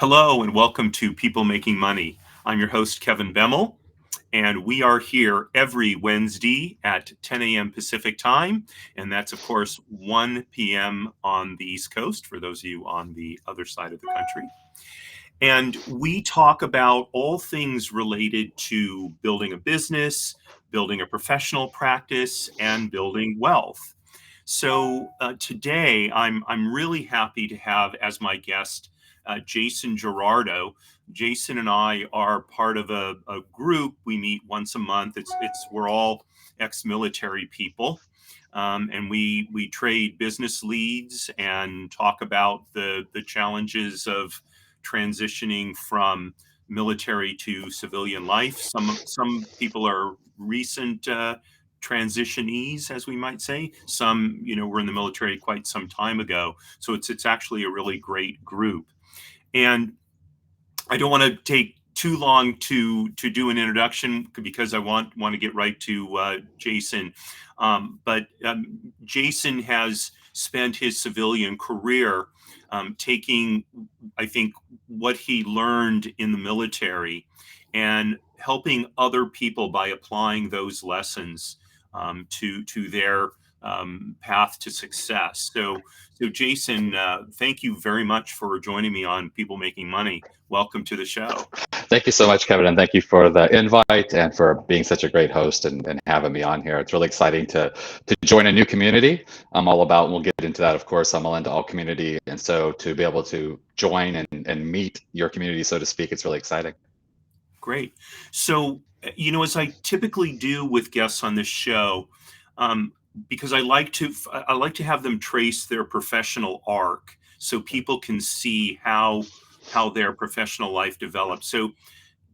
Hello and welcome to People Making Money. I'm your host, Kevin Bemel, and we are here every Wednesday at 10 a.m. Pacific time. And that's, of course, 1 p.m. on the East Coast for those of you on the other side of the country. And we talk about all things related to building a business, building a professional practice, and building wealth. So today, I'm really happy to have as my guest Jason Gerardo. Jason and I are part of a group. We meet once a month. It's we're all ex-military people, and we trade business leads and talk about the challenges of transitioning from military to civilian life. Some people are recent transitionees, as we might say. Some, were in the military quite some time ago. So it's actually a really great group. And I don't want to take too long to do an introduction because I want to get right to Jason. But Jason has spent his civilian career taking, I think, what he learned in the military and helping other people by applying those lessons to their path to success. So Jason, thank you very much for joining me on People Making Money. Welcome to the show. Thank you so much, Kevin, and thank you for the invite and for being such a great host and having me on here. It's really exciting to join a new community. I'm all about, and we'll get into that, of course, I'm all into all community. And so to be able to join and meet your community, so to speak, it's really exciting. Great. So, as I typically do with guests on this show, because I like to have them trace their professional arc so people can see how their professional life develops. So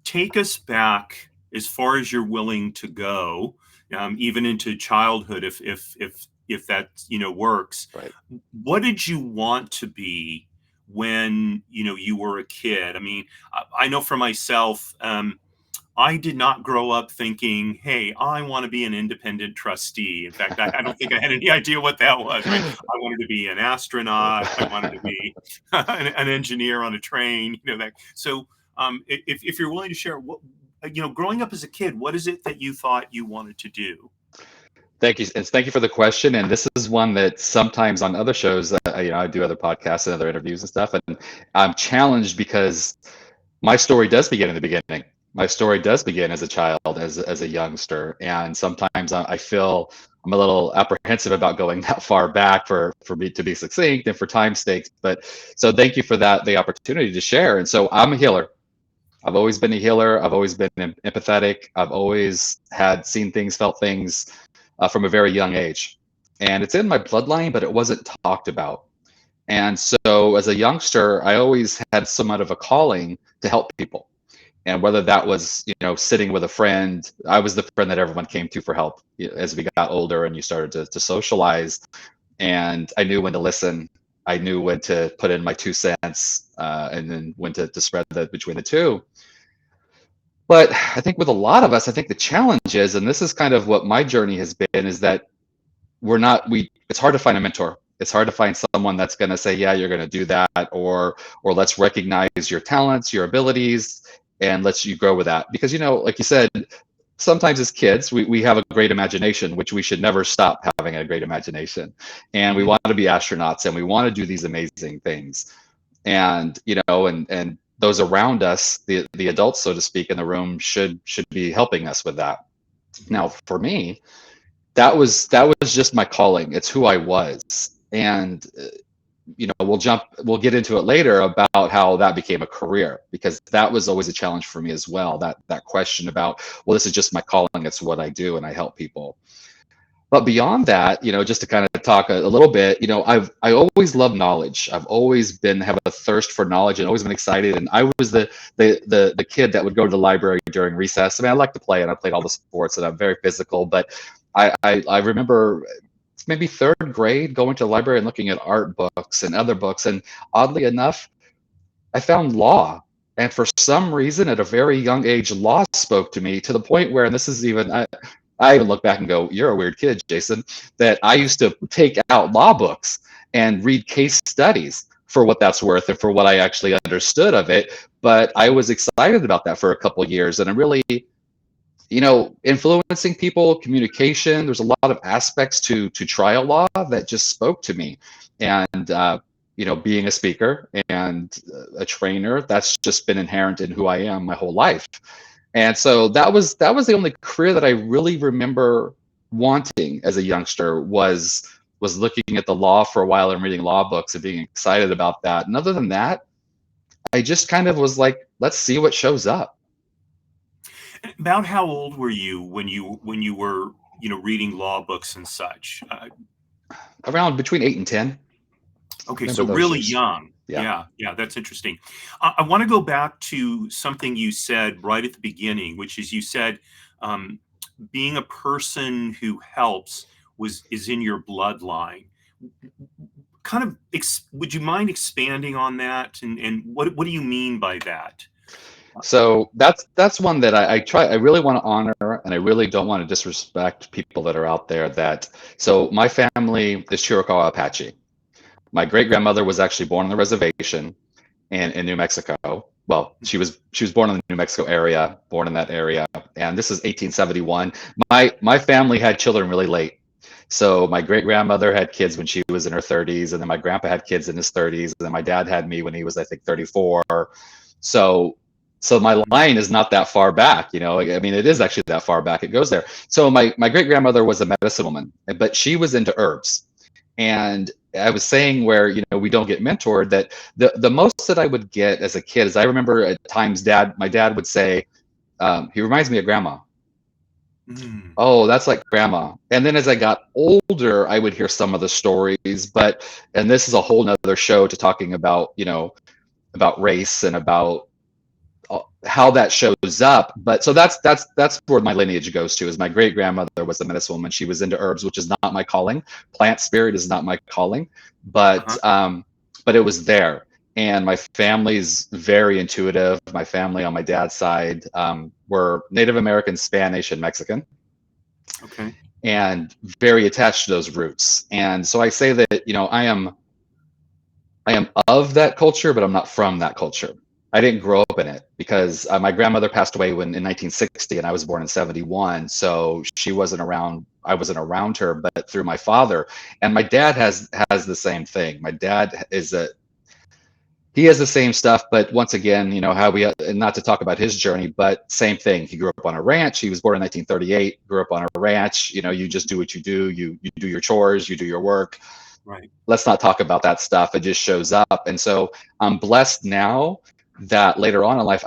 take us back as far as you're willing to go, even into childhood, if that works. Right. What did you want to be when you were a kid? I mean, I know for myself, I did not grow up thinking, hey, I want to be an independent trustee. In fact, I don't think I had any idea what that was, right? I wanted to be an astronaut. I wanted to be an engineer on a train, that. So if you're willing to share, what, growing up as a kid, what is it that you thought you wanted to do? Thank you. And thank you for the question. And this is one that sometimes on other shows, I do other podcasts and other interviews and stuff. And I'm challenged because my story does begin in the beginning. My story does begin as a child, as a youngster. And sometimes I feel I'm a little apprehensive about going that far back for me to be succinct and for time's sake. But so thank you for that, the opportunity to share. And so I'm a healer. I've always been a healer. I've always been empathetic. I've always had seen things, felt things from a very young age. And it's in my bloodline, but it wasn't talked about. And so as a youngster, I always had somewhat of a calling to help people. And whether that was, sitting with a friend, I was the friend that everyone came to for help as we got older and you started to socialize. And I knew when to listen. I knew when to put in my 2 cents and then when to spread that between the two. But I think with a lot of us, I think the challenge is, and this is kind of what my journey has been, is that it's hard to find a mentor. It's hard to find someone that's going to say, yeah, you're going to do that, or let's recognize your talents, your abilities, and let you grow with that. Because, like you said, sometimes as kids, we have a great imagination, which we should never stop having a great imagination. And we want to be astronauts and we want to do these amazing things. And, and those around us, the adults, so to speak, in the room should be helping us with that. Now, for me, that was just my calling. It's who I was. And we'll get into it later about how that became a career, because that was always a challenge for me as well. That question about, well, this is just my calling, it's what I do, and I help people. But beyond that, just to kind of talk a little bit, I always loved knowledge. I've always have a thirst for knowledge and always been excited. And I was the kid that would go to the library during recess. I mean, I like to play, and I played all the sports, and I'm very physical. But I remember maybe third grade going to the library and looking at art books and other books. And oddly enough, I found law. And for some reason, at a very young age, law spoke to me to the point where, and this is even, I even look back and go, you're a weird kid, Jason, that I used to take out law books and read case studies for what that's worth and for what I actually understood of it. But I was excited about that for a couple of years, and I really, influencing people, communication. There's a lot of aspects to trial law that just spoke to me, and being a speaker and a trainer, that's just been inherent in who I am my whole life. And so that was the only career that I really remember wanting as a youngster was looking at the law for a while and reading law books and being excited about that. And other than that, I just kind of was like, let's see what shows up. About how old were you when you were reading law books and such? Around between 8 and 10. Okay, Remember so those really years. young. Yeah. Yeah, yeah, that's interesting. I want to go back to something you said right at the beginning, which is you said um, being a person who helps was is in your bloodline. Kind of, would you mind expanding on that? And what do you mean by that? So that's one that I really want to honor, and I really don't want to disrespect people that are out there that. So my family is Chiricahua Apache. My great Okay. grandmother was actually born on the reservation in New Mexico. Well, she was born in the New Mexico area, born in that area, and this is 1871. My family had children really late. So my great grandmother had kids when she was in her 30s, and then my grandpa had kids in his 30s, and then my dad had me when he was, I think, 34. So so my Mhm. line is not that far back, I mean, it is actually that far back. It goes there. So my great grandmother was a medicine woman, but she was into herbs. And I was saying where, we don't get mentored, that the most that I would get as a kid is, I remember at times my dad would say, he reminds me of grandma. Mm. Oh, that's like grandma. And then as I got older, I would hear some of the stories, and this is a whole nother show to talking about, about race and about how that shows up. But so that's where my lineage goes to, is my great grandmother was a medicine woman. She was into herbs, which is not my calling. Plant spirit is not my calling, but Uh-huh. but it was there. And my family's very intuitive. My family on my dad's side were Native American, Spanish, and Mexican, Okay. and very attached to those roots. And so I say that, I am of that culture, but I'm not from that culture. I didn't grow up in it because my grandmother passed away in 1960, and I was born in 71. So she wasn't around. I wasn't around her, but through my father. And my dad has the same thing. My dad he has the same stuff, but once again, how we, and not to talk about his journey, but same thing. He grew up on a ranch. He was born in 1938. Grew up on a ranch. You just do what you do. You do your chores. You do your work. Right. Let's not talk about that stuff. It just shows up. And so I'm blessed now that later on in life,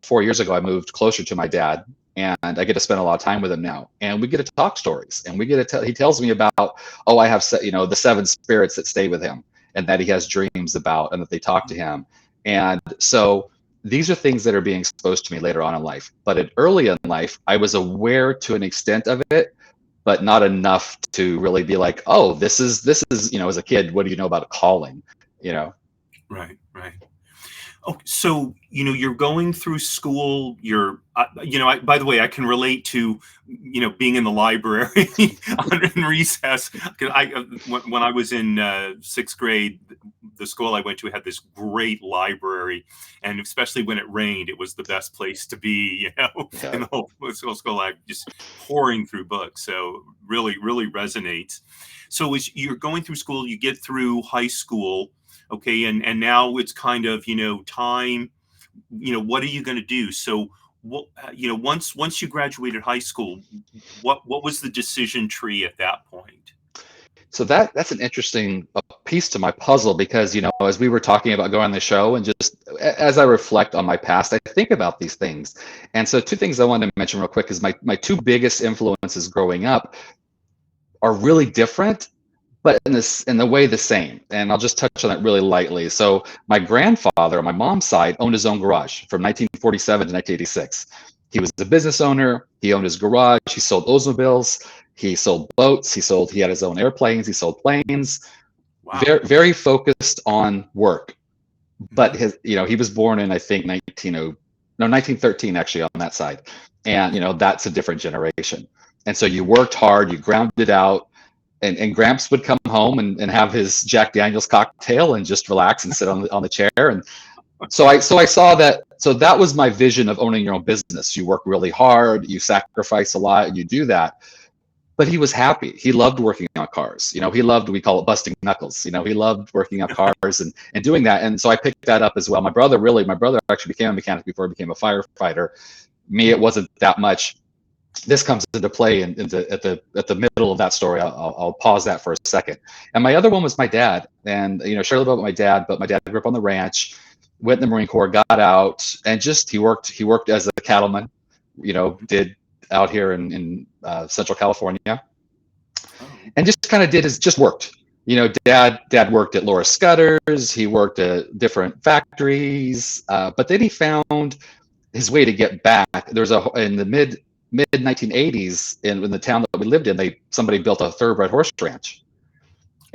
4 years ago, I moved closer to my dad, and I get to spend a lot of time with him now. And we get to talk stories, and we get to tell, he tells me about, oh, I have, the seven spirits that stay with him and that he has dreams about and that they talk to him. And so these are things that are being exposed to me later on in life. But early in life, I was aware to an extent of it, but not enough to really be like, oh, this is, as a kid, what do you know about calling? You know? Right. Right. Oh, so you're going through school. By the way, I can relate to being in the library in recess. 'Cause when I was in sixth grade, the school I went to had this great library, and especially when it rained, it was the best place to be. In Yeah. the whole school, I just pouring through books. So really, really resonates. So as you're going through school, you get through high school. Okay, and now it's kind of time, what are you going to do? So what, once you graduated high school, what was the decision tree at that point? So that's an interesting piece to my puzzle, because as we were talking about going on the show, and just as I reflect on my past, I think about these things. And so two things I wanted to mention real quick is my two biggest influences growing up are really different, but in the way the same. And I'll just touch on that really lightly. So my grandfather on my mom's side owned his own garage from 1947 to 1986. He was a business owner. He owned his garage. He sold Oldsmobiles. He sold boats. He had his own airplanes. He sold planes. Wow. Very, very focused on work. But Hmm. he was born in, I think, 1913 actually, on that side. And that's a different generation. And so you worked hard, you grounded out, and Gramps would come home and have his Jack Daniels cocktail and just relax and sit on the chair. And so I saw that. So that was my vision of owning your own business. You work really hard, you sacrifice a lot, and you do that. But he was happy. He loved working on cars. He loved, we call it busting knuckles. He loved working on cars and doing that. And so I picked that up as well. My brother actually became a mechanic before he became a firefighter. Me, it wasn't that much. This comes into play at the middle of that story. I'll pause that for a second. And my other one was my dad. And share a little bit about my dad. But my dad grew up on the ranch, went in the Marine Corps, got out, and just he worked as a cattleman. Did out here in Central California, and just kind of just worked. Dad worked at Laura Scudder's. He worked at different factories, but then he found his way to get back. In the mid 1980s in the town that we lived in, somebody built a thoroughbred horse ranch,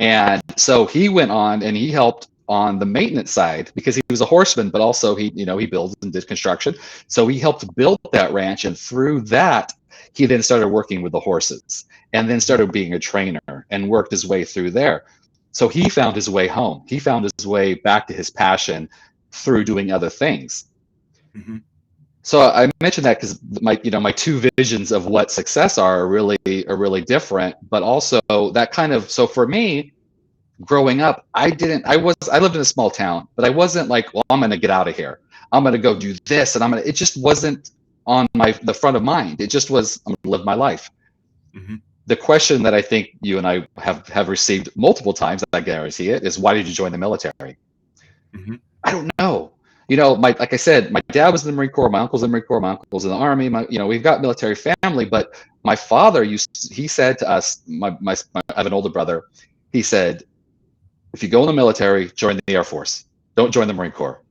and so he went on and he helped on the maintenance side because he was a horseman, but also he builds and did construction. So he helped build that ranch, and through that, he then started working with the horses, and then started being a trainer and worked his way through there. So he found his way home. He found his way back to his passion through doing other things. Mm-hmm. So I mentioned that because my two visions of what success are really different, but also that kind of, so for me, growing up, I lived in a small town, but I wasn't like, well, I'm going to get out of here. I'm going to go do this. And it just wasn't on the front of mind. It just was, I'm going to live my life. Mm-hmm. The question that I think you and I have received multiple times, I guarantee it, is why did you join the military? Mm-hmm. I don't know. Like I said, my dad was in the Marine Corps, my uncle's in the Marine Corps, my uncle's in the Army. We've got military family, but my father he said to us, I have an older brother. He said, if you go in the military, join the Air Force. Don't join the Marine Corps.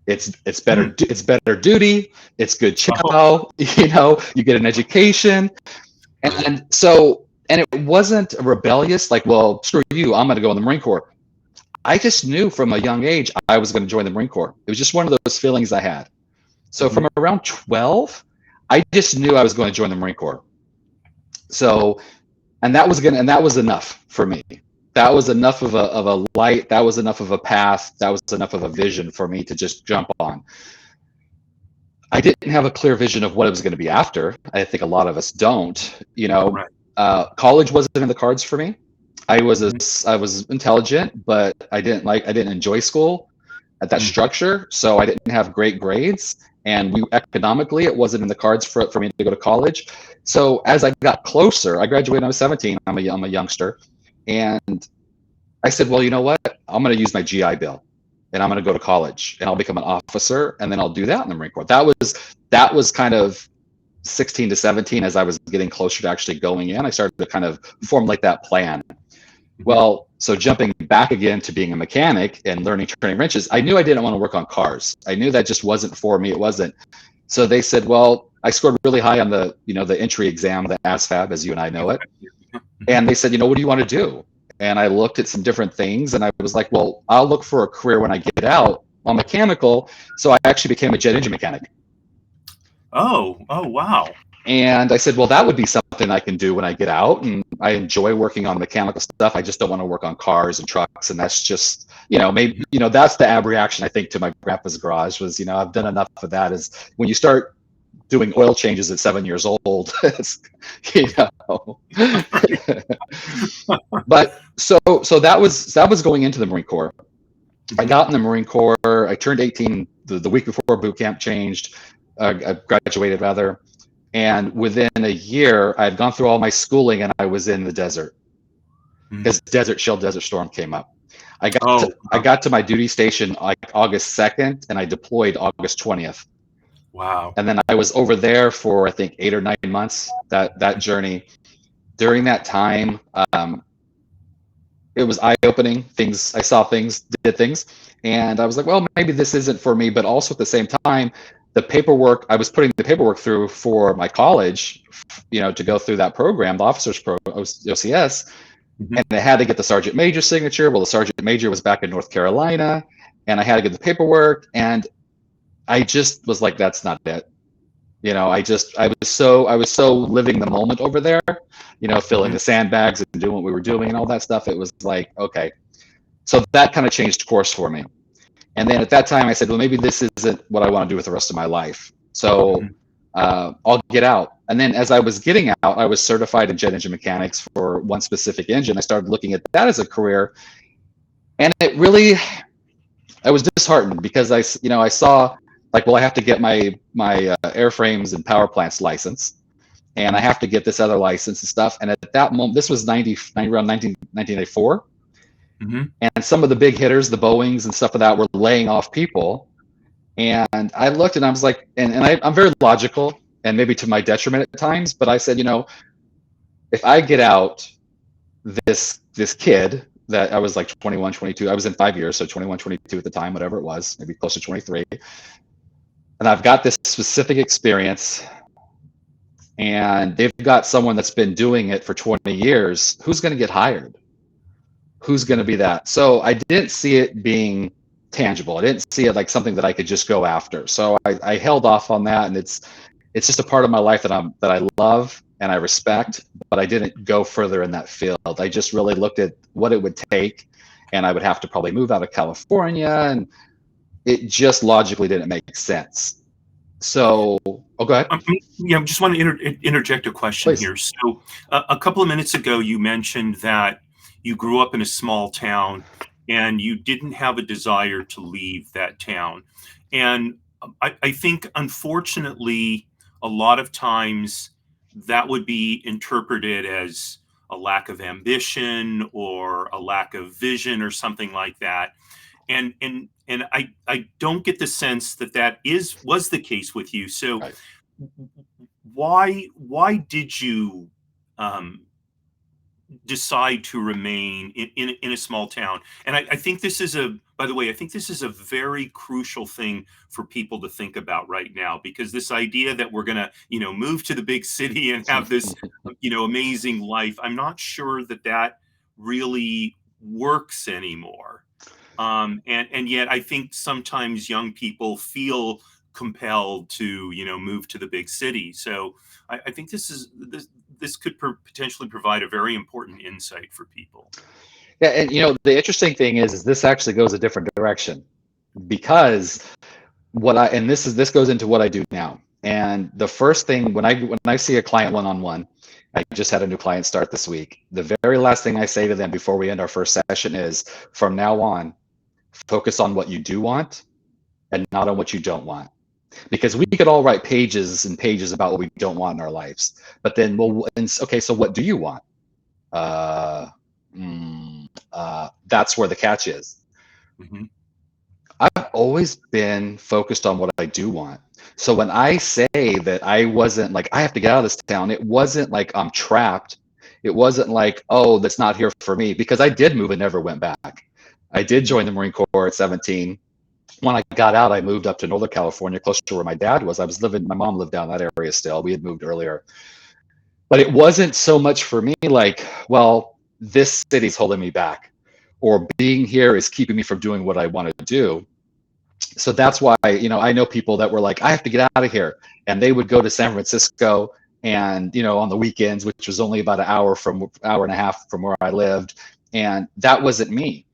It's better. It's better duty. It's good chow. You get an education, and it wasn't rebellious. Like, well, screw you. I'm going to go in the Marine Corps. I just knew from a young age I was going to join the Marine Corps. It was just one of those feelings I had. So from around 12, I just knew I was going to join the Marine Corps. So, and that was enough for me. That was enough of a light. That was enough of a path. That was enough of a vision for me to just jump on. I didn't have a clear vision of what it was going to be after. I think a lot of us don't. Right. College wasn't in the cards for me. I was intelligent, but I didn't enjoy school at that structure. So I didn't have great grades, and economically it wasn't in the cards for me to go to college. So as I got closer, I graduated when I was 17. I'm a youngster. And I said, well, you know what? I'm going to use my GI Bill, and I'm going to go to college, and I'll become an officer, and then I'll do that in the Marine Corps. That was kind of 16 to 17 as I was getting closer to actually going in. I started to kind of formulate that plan. Well, so jumping back again to being a mechanic and learning turning wrenches, I knew I didn't want to work on cars. I knew that just wasn't for me. It wasn't. So they said, well, I scored really high on the entry exam, the ASVAB, as you and I know it. And they said, what do you want to do? And I looked at some different things, and I was like, well, I'll look for a career when I get out on mechanical. So I actually became a jet engine mechanic. Oh, wow. And I said, well, that would be something I can do when I get out. And I enjoy working on mechanical stuff. I just don't want to work on cars and trucks. And that's just, maybe, that's the ab reaction, I think, to my grandpa's garage was, I've done enough of that. Is when you start doing oil changes at 7 years old, But so that was going into the Marine Corps. I got in the Marine Corps. I turned 18 the week before boot camp changed. I graduated rather. And within a year, I had gone through all my schooling, and I was in the desert because Desert Storm came up. I got to my duty station like August 2nd, and I deployed August 20th. Wow. And then I was over there for, I think, 8 or 9 months, that journey. During that time, it was eye-opening. I saw things, did things. And I was like, well, maybe this isn't for me. But also at the same time, I was putting the paperwork through for my college, to go through that program, the officers program, OCS. And I had to get the sergeant major signature. Well, the sergeant major was back in North Carolina, and I had to get the paperwork. And I just was like, that's not it. I was so living the moment over there, filling Mhm. the sandbags and doing what we were doing and all that stuff. It was like, okay. So that kind of changed course for me. And then at that time, I said, well, maybe this isn't what I want to do with the rest of my life. So Mhm. I'll get out. And then as I was getting out, I was certified in jet engine mechanics for one specific engine. I started looking at that as a career. And I was disheartened because I saw like, well, I have to get my airframes and power plants license, and I Mhm. have to get this other license and stuff. And at that moment, this was 90 around 1984, Mhm. and some of the big hitters, the Boeings and stuff of that, were laying off people. And I looked and I was like, I'm very logical and maybe to my detriment at times, but I said, if I get out, this kid that I was like 21, 22, I was in 5 years, so 21, 22 at the time, whatever it was, maybe close to 23. And I've got this specific experience, and they've got someone that's been doing it for 20 years. Who's going to get hired? Who's going to be that? So I didn't see it being tangible. I didn't see it like something that I could just go after. So I held off on that, and it's just a part of my life that I love and I respect, but I didn't go further in that field. I just really looked at what it would take, and I would have to probably move out of California, and it just logically didn't make sense. So, oh, go ahead, Yeah, I just want to interject a question please. here. So, a couple of minutes ago, you mentioned that you grew up in a small town and you didn't have a desire to leave that town. And I think, unfortunately, a lot of times that would be interpreted as a lack of ambition or a lack of vision or something like that. And I don't get the sense that that is was the case with you. So Right. why did you um, decide to remain in a small town? And I think this is a by the way, I think this is a very crucial thing for people to think about right now, because this idea that we're gonna move to the big city and have this amazing life, I'm not sure that that really works anymore. And yet I think sometimes young people feel compelled to move to the big city. So I think this could potentially provide a very important insight for people. Yeah, and the interesting thing is this actually goes a different direction because what I and this goes into what I do now. And the first thing when I see a client one on one, I just had a new client start this week. The very last thing I say to them before we end our first session is, from now on, focus on what you do want and not on what you don't want. Because we could all write pages and pages about what we don't want in our lives, but then okay, so what do you want? Uh, that's where the catch is. Hmm. I've always been focused on what I do want. So when I say that I wasn't like, I have to get out of this town, it wasn't like I'm trapped. It wasn't like, oh, that's not here for me, because I did move and never went back. I did join the Marine Corps at 17. When I got out, I moved up to Northern California, close to where my dad was. My mom lived down that area still. We had moved earlier. But it wasn't so much for me like, well, this city's holding me back, or being here is keeping me from doing what I want to do. So that's why I know people that were like, I have to get out of here, and they would go to San Francisco, and on the weekends, which was only about an hour and a half from where I lived, and that wasn't me.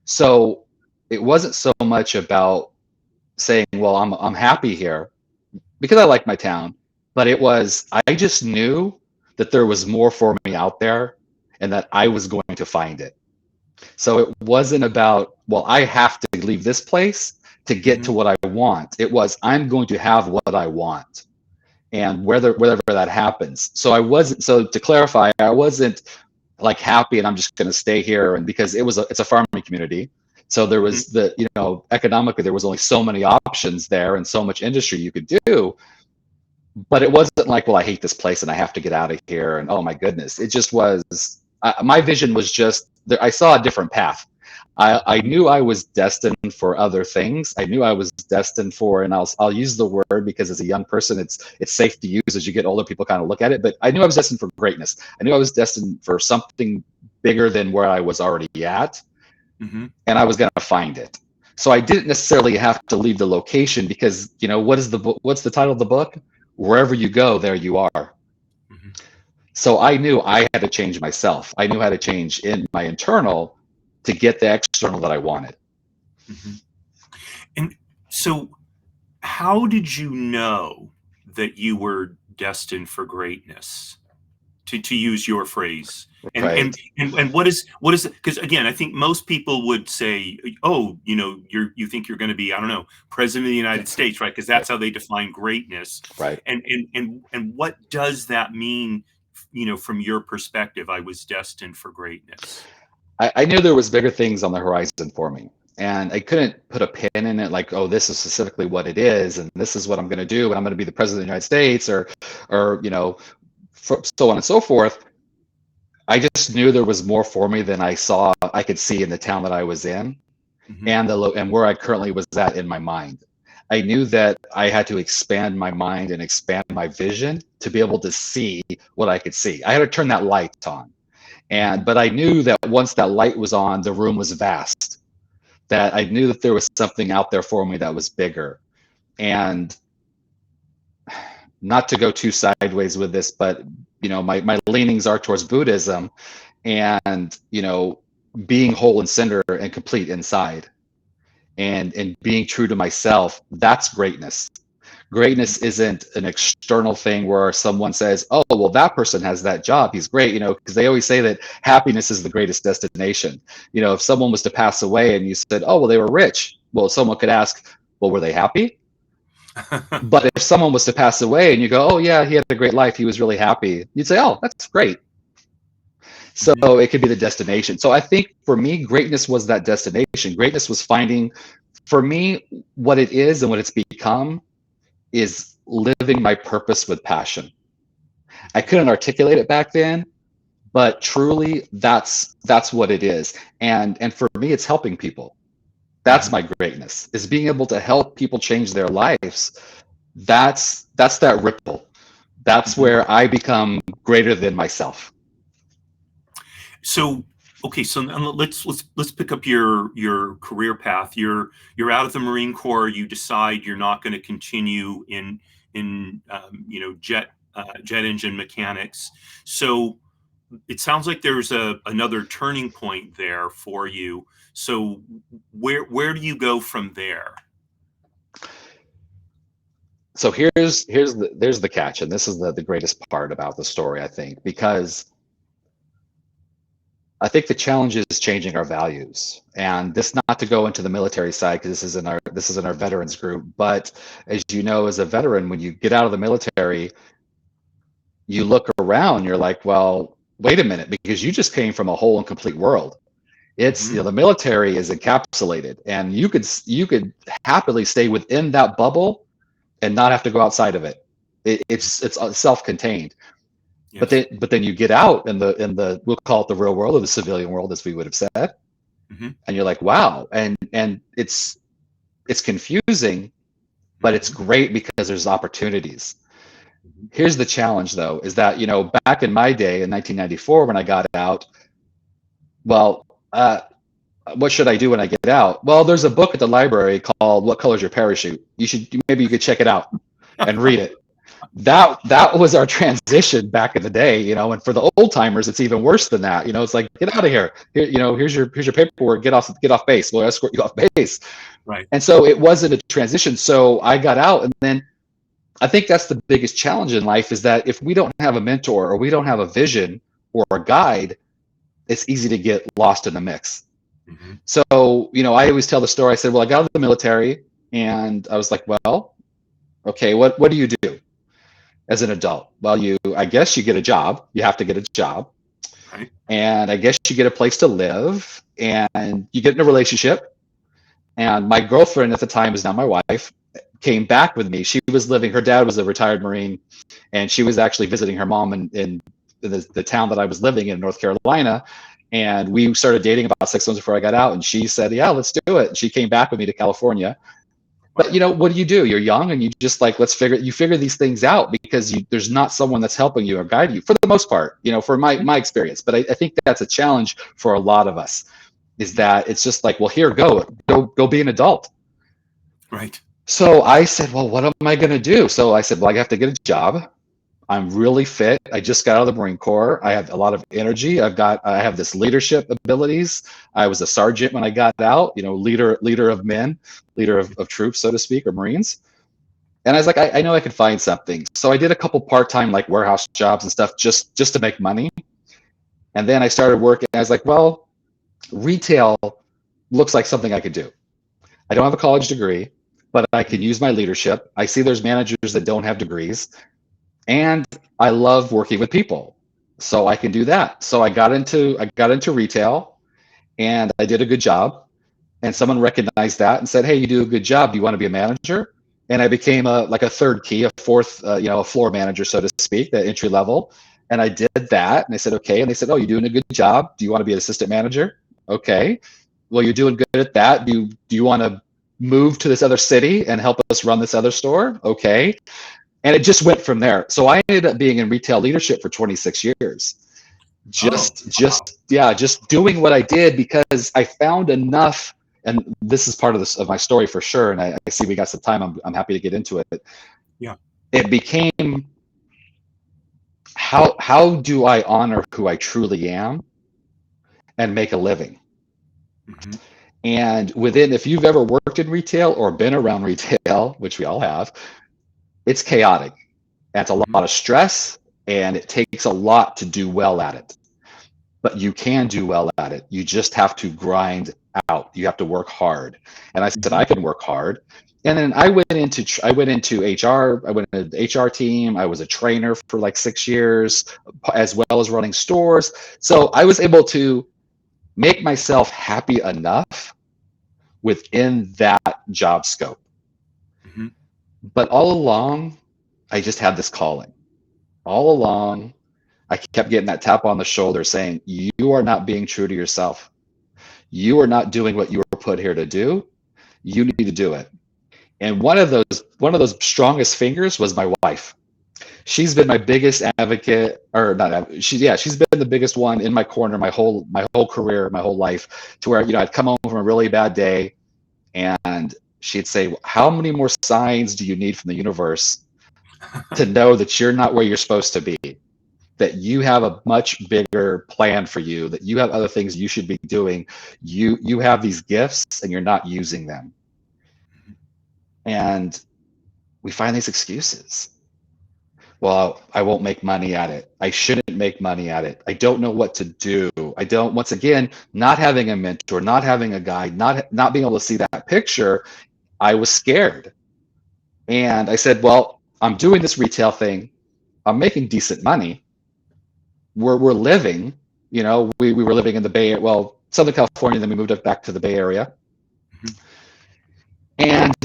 So it wasn't so much about saying, well, I'm happy here because I like my town, but it was, I just knew that there was more for me out there and that I was going to find it. So it wasn't about, well, I have to leave this place to get to Hmm. what I want. It was, I'm going to have what I want, and whether that happens. So I wasn't, so to clarify, I wasn't like happy and I'm just going to stay here. And because it's a farming community. So there Hmm. was economically, there was only so many options there and so much industry you could do. But it wasn't like, well, I hate this place and I have to get out of here. And oh my goodness, it just was, my vision was just, I saw a different path. I Hmm. knew I was destined for other things. I knew I was destined for, and I'll use the word because as a young person, it's safe to use. As you get older, people kind of look at it. But I knew I was destined for greatness. I knew I was destined for something bigger than where I was already at, Hmm. and I was going to find it. So I didn't necessarily have to leave the location because what's the title of the book? Wherever you go, there you are. Mhm. So I knew I had to change myself. I knew how to change in my internal to get the external that I wanted. Mhm. And so, how did you know that you were destined for greatness? To use your phrase, Right. and what is, because again, I think most people would say, oh, you think you're going to be, I don't know, president of the United States, right? Because Right. that's how they define greatness. Right. And what does that mean, from your perspective? I was destined for greatness. I knew there was bigger things on the horizon for me. And I couldn't put a pin in it like, oh, this is specifically what it is, and this is what I'm going to do, and I'm going to be the president of the United States, or so on and so forth. I just knew there was more for me than I could see in the town that I was in, Hmm. and where I currently was at in my mind. I knew that I had to expand my mind and expand my vision to be able to see what I could see. I had to turn that light on. Hmm. But I knew that once that light was on, the room was vast. That I knew that there was something out there for me that was bigger. And not to go too sideways with this, but my leanings are towards Buddhism, and being whole and center and complete inside, and being true to myself. That's greatness. Hmm. Greatness isn't an external thing where someone says, oh, well, that person has that job, he's great, because they always say that happiness is the greatest destination. If someone was to pass away and you said, oh, well, they were rich, well, someone could ask, well, were they happy? But if someone was to pass away and you go, oh yeah, he had a great life, he was really happy, you'd say, oh, that's great. So Hmm. it could be the destination. So I think for me, greatness was that destination. Greatness was finding, for me, what it is and what it's become is living my purpose with passion. I couldn't articulate it back then, but truly that's what it is. And for me, it's helping people. That's Hmm. my greatness, is being able to help people change their lives. That's that ripple. That's Hmm. where I become greater than myself. So, okay, so now let's pick up your career path. You're out of the Marine Corps. You decide you're not going to continue in jet engine mechanics. So it sounds like there's another turning point there for you. So where do you go from there? So there's the catch, and this is the greatest part about the story, I think, because I think the challenge is changing our values. And this, not to go into the military side, because this is in our veterans group, but as you know, as a veteran, when you get out of the military, you look around, you're like, well, wait a minute, because you just came from a whole and complete world. It's, Hmm. the military is encapsulated, and you could happily stay within that bubble and not have to go outside of it. It's self-contained. But Yes. then you get out in the we'll call it the real world, or the civilian world, as we would have said, Hmm. and you're like, wow, and it's confusing, but it's Hmm. great because there's opportunities. Hmm. Here's the challenge, though, is that back in my day in 1994 when I got out, well, what should I do when I get out? Well, there's a book at the library called "What Color's Your Parachute." Maybe you could check it out and read it. That was our transition back in the day, and for the old timers it's even worse than that. It's like, get out of here. Here's your paperwork, get off base, we'll escort you off base. Right. And so it wasn't a transition, so I got out. And then I think that's the biggest challenge in life, is that if we don't have a mentor, or we don't have a vision or a guide, it's easy to get lost in the mix. Hmm. So I always tell the story. I said, well, I got out of the military, and I was like, well, okay, what do you do as an adult? Well, I guess you get a job. You have to get a job. Right. And I guess you get a place to live, and you get in a relationship. And my girlfriend at the time, is now my wife, came back with me. Her dad was a retired Marine, and she was actually visiting her mom in the town that I was living in, North Carolina. And we started dating about 6 months before I got out. And she said, yeah, let's do it. And she came back with me to California. But Wow. what do? You're young, and you just like, you figure these things out, because there's not someone that's helping you or guiding you for the most part, for my experience. But I think that's a challenge for a lot of us, is Mhm. that it's just like, well, here, go be an adult. Right. So I said, well, what am I going to do? So I said, well, I have to get a job. I'm really fit. I just got out of the Marine Corps. I have a lot of energy. I have this leadership abilities. I was a sergeant when I got out, leader of men, leader of troops, so to speak, or Marines. And I was like, I know I could find something. So I did a couple part-time like warehouse jobs and stuff just to make money. And then I started working. I was like, well, retail looks like something I could do. I don't have a college degree, but I can use my leadership. I see there's managers that don't have degrees, and I love working with people, so I can do that. So I got into retail, and I did a good job. And someone recognized that and said, "Hey, you do a good job. Do you want to be a manager?" And I became a third key, a fourth, a floor manager, so to speak, the entry level. And I did that, and I said, "Okay." And they said, "Oh, you're doing a good job. Do you want to be an assistant manager?" Okay. Well, you're doing good at that. Do you want to move to this other city and help us run this other store? Okay. And it just went from there. So I ended up being in retail leadership for 26 years. Oh, Just yeah, just doing what I did because I found enough. And this is part of this of my story for sure. And I see we got some time. I'm happy to get into it. yeah. It became, how do I honor who I truly am and make a living? Hmm. And if you've ever worked in retail or been around retail, which we all have, it's chaotic. That's a lot Hmm. of stress, and it takes a lot to do well at it. But you can do well at it. You just have to grind out. You have to work hard. And I said, Hmm. I can work hard. And then I went into HR. I went into the HR team. I was a trainer for like 6 years, as well as running stores. So I was able to make myself happy enough within that job scope. Hmm. But all along, I just had this calling. All along, I kept getting that tap on the shoulder saying, "You are not being true to yourself. You are not doing what you were put here to do. You need to do it." And one of those strongest fingers was my wife. She's been my biggest advocate, or not. She's been the biggest one in my corner my whole career, my whole life. To where I'd come home from a really bad day, and she'd say, "How many more signs do you need from the universe to know that you're not where you're supposed to be? That you have a much bigger plan for you, that you have other things you should be doing. You have these gifts and you're not using them." And we find these excuses. Well, I won't make money at it. I shouldn't make money at it. I don't know what to do. I don't, once again, not having a mentor, not having a guide, not being able to see that picture, I was scared. And I said, well, I'm doing this retail thing. I'm making decent money. We're living, we were living in the Bay, well, Southern California, then we moved up back to the Bay Area. Hmm. And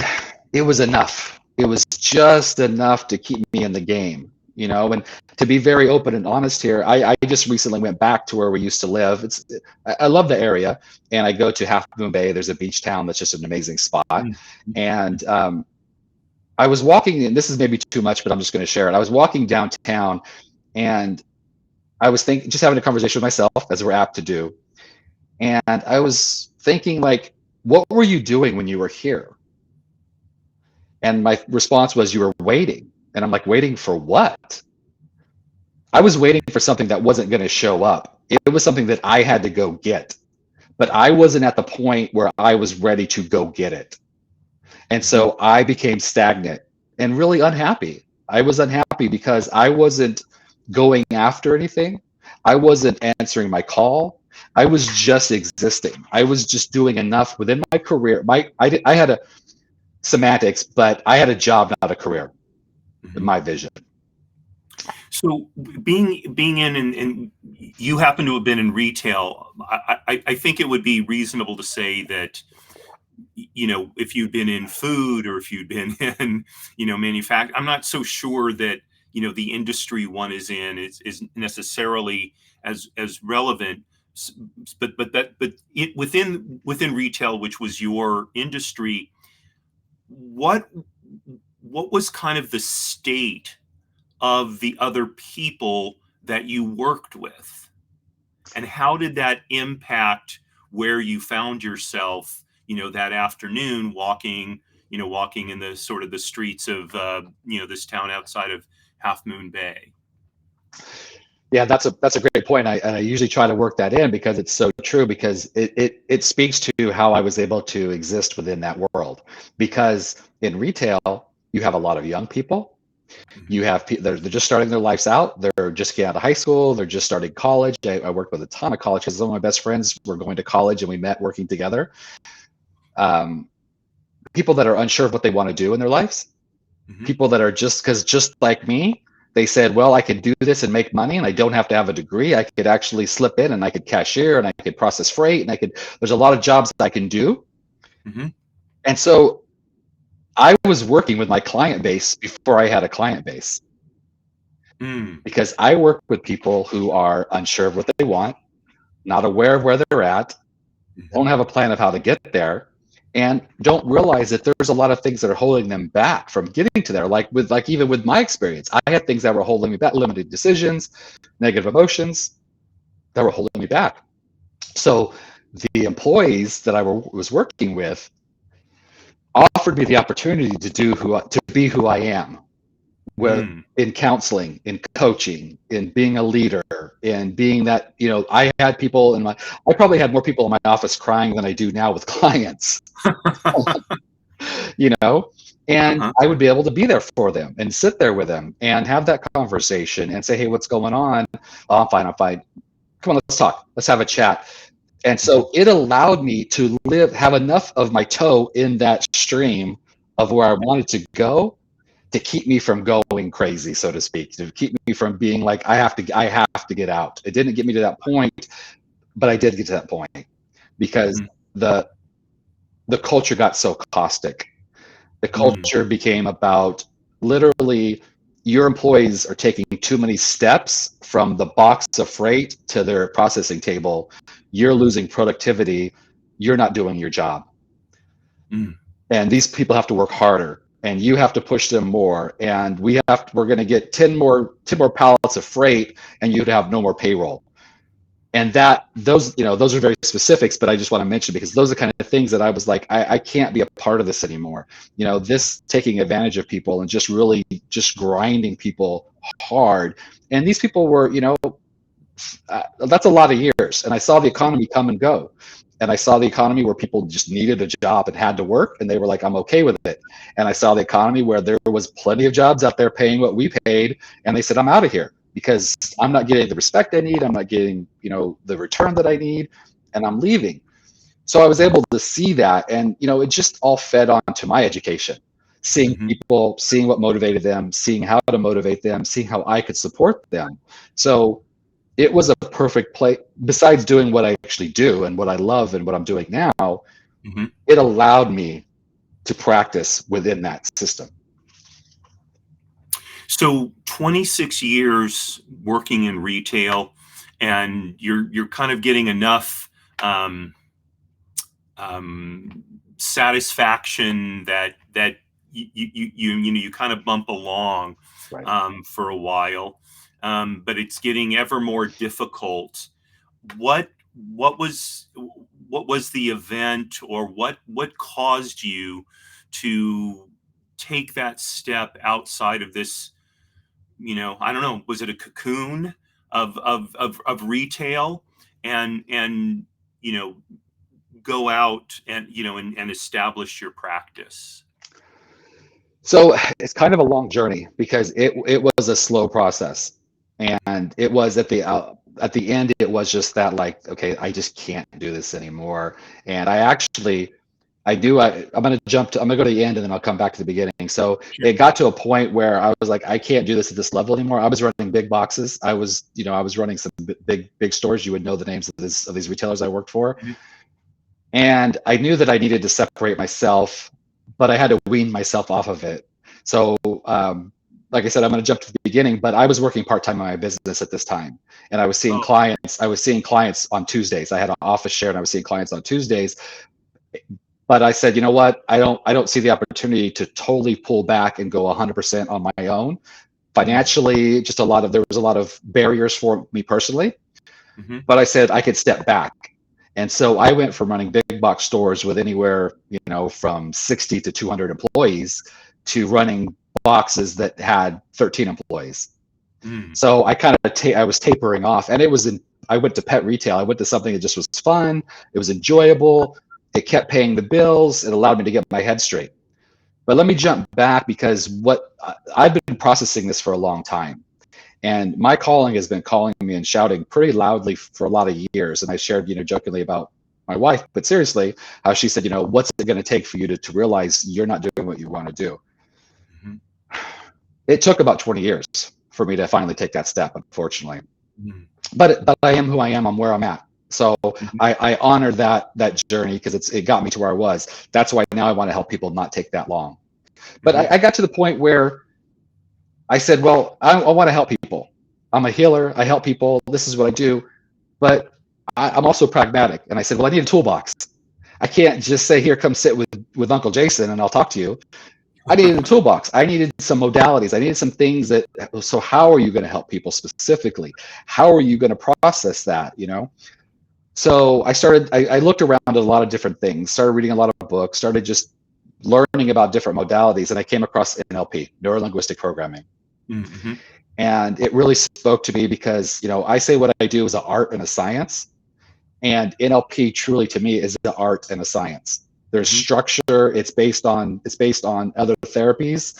it was enough. It was just enough to keep me in the game. And to be very open and honest here, I just recently went back to where we used to live. I love the area, and I go to Half Moon Bay. There's a beach town that's just an amazing spot. And I was walking, and this is maybe too much, but I'm just going to share it. I was walking downtown, and I was thinking, just having a conversation with myself, as we're apt to do. And I was thinking, like, what were you doing when you were here? And my response was, "You were waiting." And I'm like, waiting for what? I was waiting for something that wasn't going to show up. It was something that I had to go get, but I wasn't at the point where I was ready to go get it. And Hmm. so I became stagnant and really unhappy. I was unhappy because I wasn't going after anything. I wasn't answering my call. I was just existing. I was just doing enough within my career. I had a semantics, but I had a job, not a career, in Hmm. my vision. So being in and you happen to have been in retail, I think it would be reasonable to say that if you'd been in food or if you'd been in manufacturing, I'm not so sure that the industry one is in is necessarily as relevant. But within retail, which was your industry, what what was kind of the state of the other people that you worked with, and how did that impact where you found yourself that afternoon walking walking in the sort of the streets of, this town outside of Half Moon Bay. Yeah, that's a great point. I usually try to work that in because it's so true, because it speaks to how I was able to exist within that world. Because in retail, you have a lot of young people. Mm-hmm. You have they're just starting their lives out. They're just getting out of high school. They're just starting college. I worked with a ton of college because some of my best friends were going to college and we met working together. Um, People that are unsure of what they want to do in their lives. Mm-hmm. People that are just like me, they said, well, I could do this and make money and I don't have to have a degree. I could actually slip in and I could cashier and I could process freight and there's a lot of jobs that I can do. Mm-hmm. And so I was working with my client base before I had a client base, Mm. because I work with people who are unsure of what they want, not aware of where they're at, Mm-hmm. don't have a plan of how to get there, and don't realize that there's a lot of things that are holding them back from getting to there. Even with my experience, I had things that were holding me back, limited decisions, negative emotions that were holding me back. So the employees that I was working with offered me the opportunity to be who I am, where Mm. in counseling, in coaching, in being a leader, in being that, I had people I probably had more people in my office crying than I do now with clients, you know, and Uh-huh. I would be able to be there for them and sit there with them and have that conversation and say, hey, what's going on? Oh, I'm fine. I'm fine. Come on, let's talk. Let's have a chat. And Mm-hmm. so it allowed me to have enough of my toe in that stream of where I wanted to go, to keep me from going crazy, so to speak, to keep me from being like, I have to get out. It didn't get me to that point, but I did get to that point because Mm-hmm. the the culture got so caustic. The Mm. culture became about, literally, your employees are taking too many steps from the box of freight to their processing table. You're losing productivity. You're not doing your job. Mm. And these people have to work harder and you have to push them more. And we're going to get 10 more pallets of freight and you'd have no more payroll. And those are very specifics, but I just want to mention, because those are the kind of things that I was like, I can't be a part of this anymore. This taking advantage of people and just really just grinding people hard. And these people were, that's a lot of years. And I saw the economy come and go. And I saw the economy where people just needed a job and had to work, and they were like, I'm okay with it. And I saw the economy where there was plenty of jobs out there paying what we paid, and they said, I'm out of here because I'm not getting the respect I need. I'm not getting, the return that I need, and I'm leaving. So I was able to see that, and it just all fed onto my education. Seeing Mm-hmm. people, seeing what motivated them, seeing how to motivate them, seeing how I could support them. So it was a perfect play. Besides doing what I actually do and what I love and what I'm doing now, Mm-hmm. it allowed me to practice within that system. So 26 years working in retail, and you're kind of getting enough um, satisfaction that you kind of bump along Right. for a while, but it's getting ever more difficult. What what was what was the event, or what caused you to take that step outside of this? I don't know. Was it a cocoon of retail, and you know go out and and establish your practice? So it's kind of a long journey because it was a slow process, and it was at the end it was just that, like, okay, I just can't do this anymore. And I'm gonna go to the end and then I'll come back to the beginning. So Sure. it got to a point where I was like, I can't do this at this level anymore. I was running big boxes. I was running some big stores. You would know the names of these retailers I worked for. Mhm. And I knew that I needed to separate myself, but I had to wean myself off of it. So, like I said, I'm going to jump to the beginning, but I was working part-time in my business at this time. And I was seeing Oh. clients. I was seeing clients on Tuesdays. I had an office share and I was seeing clients on Tuesdays. But I said, you know what? I don't see the opportunity to totally pull back and go 100% on my own. Mm. Financially, there was a lot of barriers for me personally, Mhm. but I said I could step back And so I went from running big box stores with anywhere, from 60 to 200 employees to running boxes that had 13 employees. Mm. So I kind of I was tapering off, and I went to pet retail. I went to something that just was fun. It was enjoyable. It kept paying the bills. It allowed me to get my head straight. But let me jump back, because I've been processing this for a long time. And my calling has been calling me and shouting pretty loudly for a lot of years. And I shared, jokingly about my wife, but seriously, how she said, what's it going to take for you to realize you're not doing what you want to do? Mhm. It took about 20 years for me to finally take that step, unfortunately. Mhm. But I am who I am. I'm where I'm at. So Mhm. I honor that journey, because it got me to where I was. That's why now I want to help people not take that long. But Mhm. I got to the point where I said, well, I want to help people. I'm a healer. I help people. This is what I do. But I'm also pragmatic. And I said, well, I need a toolbox. I can't just say, here, come sit with Uncle Jason and I'll talk to you. I needed a toolbox. I needed some modalities. I needed some things so how are you going to help people specifically? How are you going to process that? So I looked around at a lot of different things, started reading a lot of books, started just learning about different modalities. And I came across NLP, neuro linguistic programming. Mhm. And it really spoke to me because, I say what I do is an art and a science. And NLP truly to me is the art and a science. There's Mhm. structure. It's based on other therapies,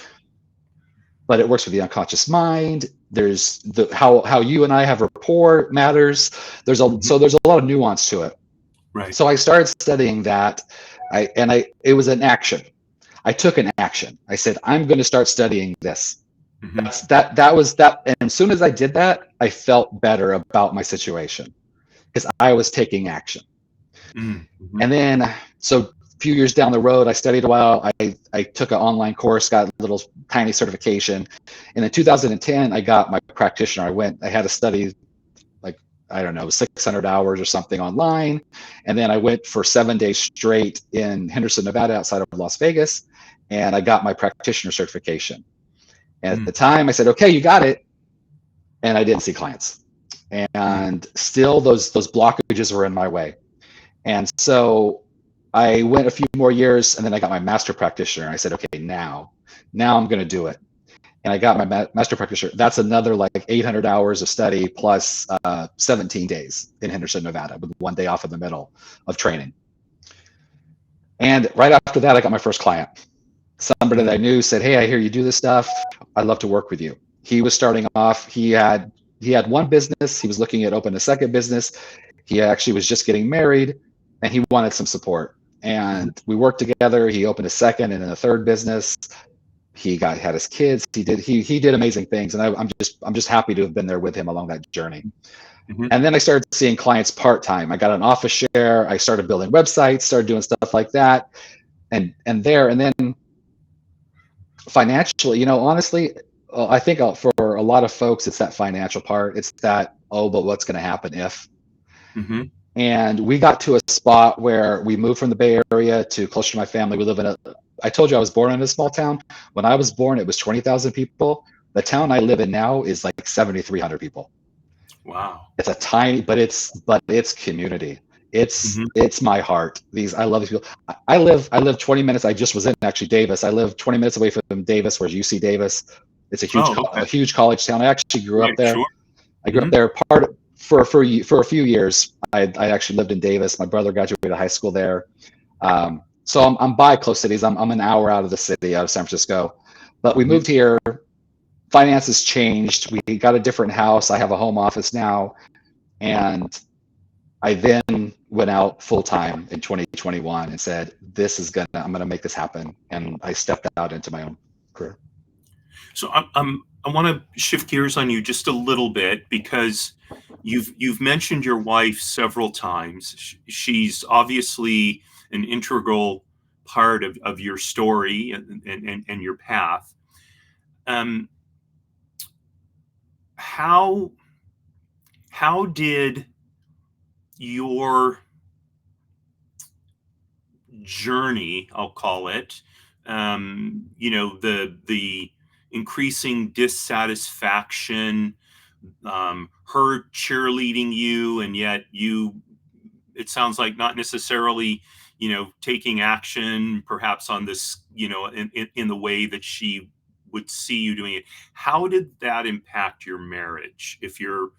but it works with the unconscious mind. There's how you and I have rapport matters. Mhm. So there's a lot of nuance to it. Right. So I started studying that. It was an action. I took an action. I said, I'm going to start studying this. Mhm. That was that. And as soon as I did that, I felt better about my situation, because I was taking action. Mhm. Mhm. And then, so a few years down the road, I studied a while. I took an online course, got a little tiny certification. And in 2010, I got my practitioner. I had to study, like, I don't know, 600 hours or something online. And then I went for 7 days straight in Henderson, Nevada, outside of Las Vegas. And I got my practitioner certification. And at the Mhm. time, I said, okay, you got it. And I didn't see clients. Mhm. And still those blockages were in my way. And so I went a few more years, and then I got my master practitioner. I said, okay, now I'm going to do it. And I got my master practitioner. That's another like 800 hours of study plus 17 days in Henderson, Nevada, with 1 day off in the middle of training. And right after that, I got my first client. Somebody that I Mhm. knew said, hey, I hear you do this stuff. I'd love to work with you. He was starting off. He had one business. He was looking at opening a second business. He actually was just getting married, and he wanted some support. Mhm. And we worked together. He opened a second and then a third business. Had his kids. He did amazing things, and I'm just happy to have been there with him along that journey. Mhm. And then I started seeing clients part time. I got an office share. I started building websites, started doing stuff like that, and then financially, honestly, I think for a lot of folks, it's that financial part. It's that, oh, but what's going to happen if? Mhm. And we got to a spot where we moved from the Bay Area to closer to my family. We live I told you I was born in a small town. When I was born, it was 20,000 people. The town I live in now is like 7,300 people. Wow. It's a tiny, but it's community. It's Mhm. it's my heart. I love these people. I live 20 minutes. I just was in actually Davis. I live 20 minutes away from Davis, where's UC Davis. It's Oh, a okay. huge college town. I actually grew Yeah, up there. sure. I grew up Mhm. there for a few years. I actually lived in Davis. My brother graduated high school there. So I'm by close cities. I'm an hour out of the city, out of San Francisco. But we Mhm. moved here. Finances changed. We got a different house. I have a home office now, and I then went out full time in 2021 and said, I'm gonna make this happen. And I stepped out into my own career. So I want to shift gears on you just a little bit because you've mentioned your wife several times. She's obviously an integral part of your story and your path. Um, how how did your journey, I'll call it, the increasing dissatisfaction, her cheerleading you, and yet you it sounds like not necessarily, taking action perhaps on this, in the way that she would see you doing it. How did that impact your marriage? If you're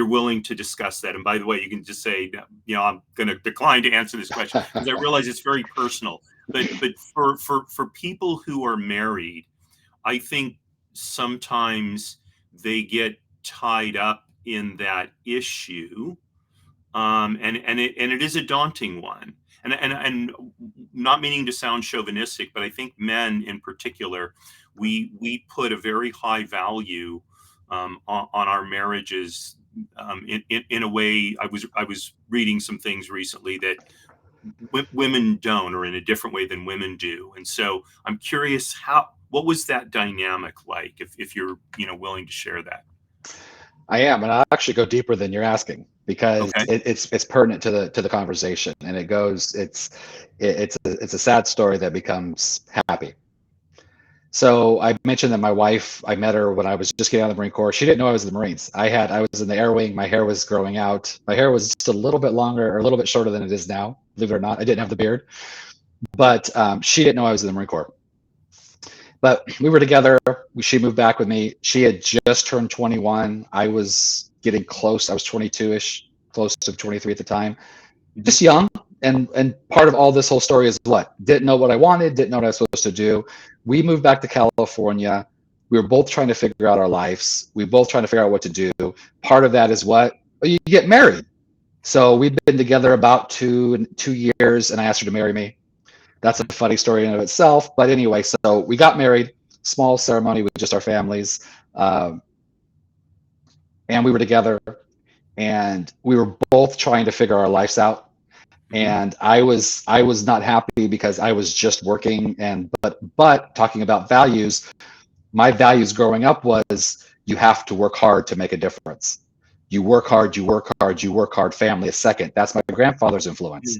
willing to discuss that, and by the way, you can just say, I'm going to decline to answer this question because I realize it's very personal. But for people who are married, I think sometimes they get tied up in that issue, and it is a daunting one. And not meaning to sound chauvinistic, but I think men in particular, we put a very high value on our marriages. In a way, I was reading some things recently that women don't, or in a different way than women do. And so I'm curious, what was that dynamic like, if you're willing to share that. I am, and I'll actually go deeper than you're asking because Okay. it's pertinent to the conversation, and it's a sad story that becomes happy. So I mentioned that my wife, I met her when I was just getting out of the Marine Corps. She didn't know I was in the Marines. I was in the Air Wing. My hair was growing out. My hair was just a little bit longer, or a little bit shorter than it is now. Believe it or not, I didn't have the beard, but she didn't know I was in the Marine Corps. But we were together. She moved back with me. She had just turned 21. I was getting close. I was 22-ish, close to 23 at the time. Just young. And part of all this whole story is what? Didn't know what I wanted, didn't know what I was supposed to do. We moved back to California. We were both trying to figure out our lives. We were both trying to figure out what to do. Part of that is what? Well, you get married. So we've been together about 2 years, and I asked her to marry me. That's a funny story in and of itself. But anyway, so we got married, small ceremony with just our families. And we were together, and we were both trying to figure our lives out. And I was not happy because I was just working, but talking about values, my values growing up was you have to work hard to make a difference. You work hard, you work hard, you work hard, family is second. That's my grandfather's influence.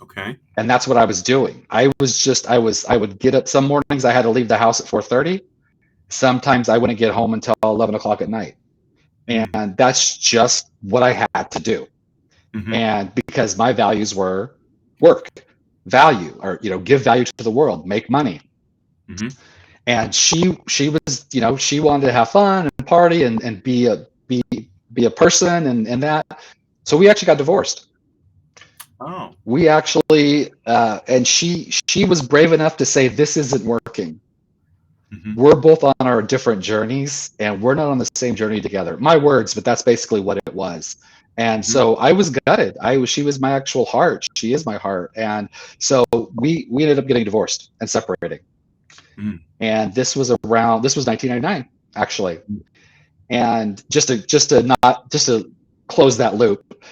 Okay. And that's what I was doing. I would get up some mornings, I had to leave the house at 4:30. Sometimes I wouldn't get home until 11 o'clock at night. And that's just what I had to do. And because my values were work, value, or give value to the world, make money. And she was, she wanted to have fun and party and be a person and that. So we actually got divorced. Oh. We actually and she was brave enough to say, this isn't working. We're both on our different journeys, and we're not on the same journey together. My words, but that's basically what it was. And so I was gutted. She was my actual heart. She is my heart. And so we ended up getting divorced and separating. And this was 1999, actually. And just to close that loop,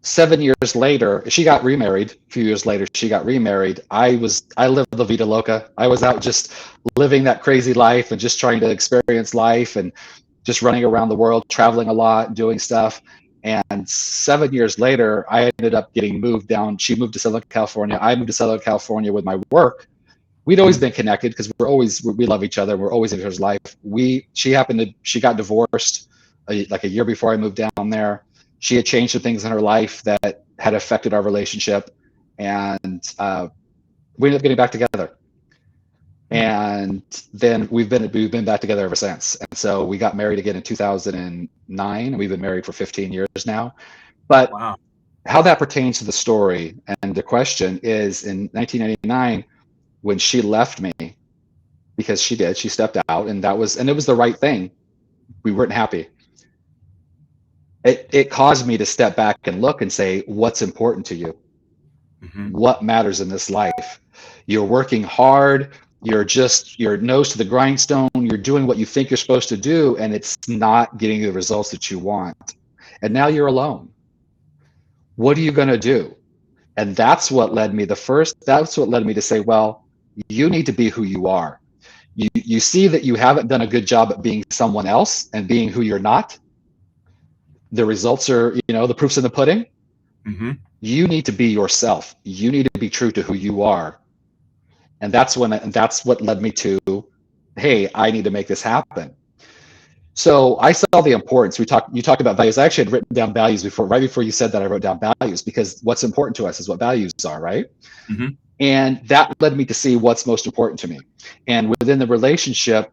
7 years later, she got remarried. A few years later, she got remarried. I lived La Vida Loca. I was out just living that crazy life and just trying to experience life and just running around the world, traveling a lot, doing stuff. And 7 years later, I ended up getting moved down. She moved to Southern California. I moved to Southern California with my work. We'd always been connected because we love each other. We're always in each other's life. She got divorced like a year before I moved down there. She had changed some things in her life that had affected our relationship, and we ended up getting back together. And then we've been back together ever since. And so we got married again in 2009, and we've been married for 15 years now. But Wow. How that pertains to the story and the question is, in 1999, when she left me, because she stepped out, and it was the right thing. We weren't happy. It caused me to step back and look and say, what's important to you? What matters in this life? You're working hard. You're your nose to the grindstone. You're doing what you think you're supposed to do, and it's not getting you the results that you want. And now you're alone. What are you going to do? And that's what led me to say, well, you need to be who you are. You see that you haven't done a good job at being someone else and being who you're not. The results are, the proof's in the pudding. You need to be yourself. You need to be true to who you are. And that's what led me to, hey, I need to make this happen. So I saw the importance. You talked about values. I actually had written down values before, right before you said that. I wrote down values because what's important to us is what values are, right? Hmm. And that led me to see what's most important to me. And within the relationship,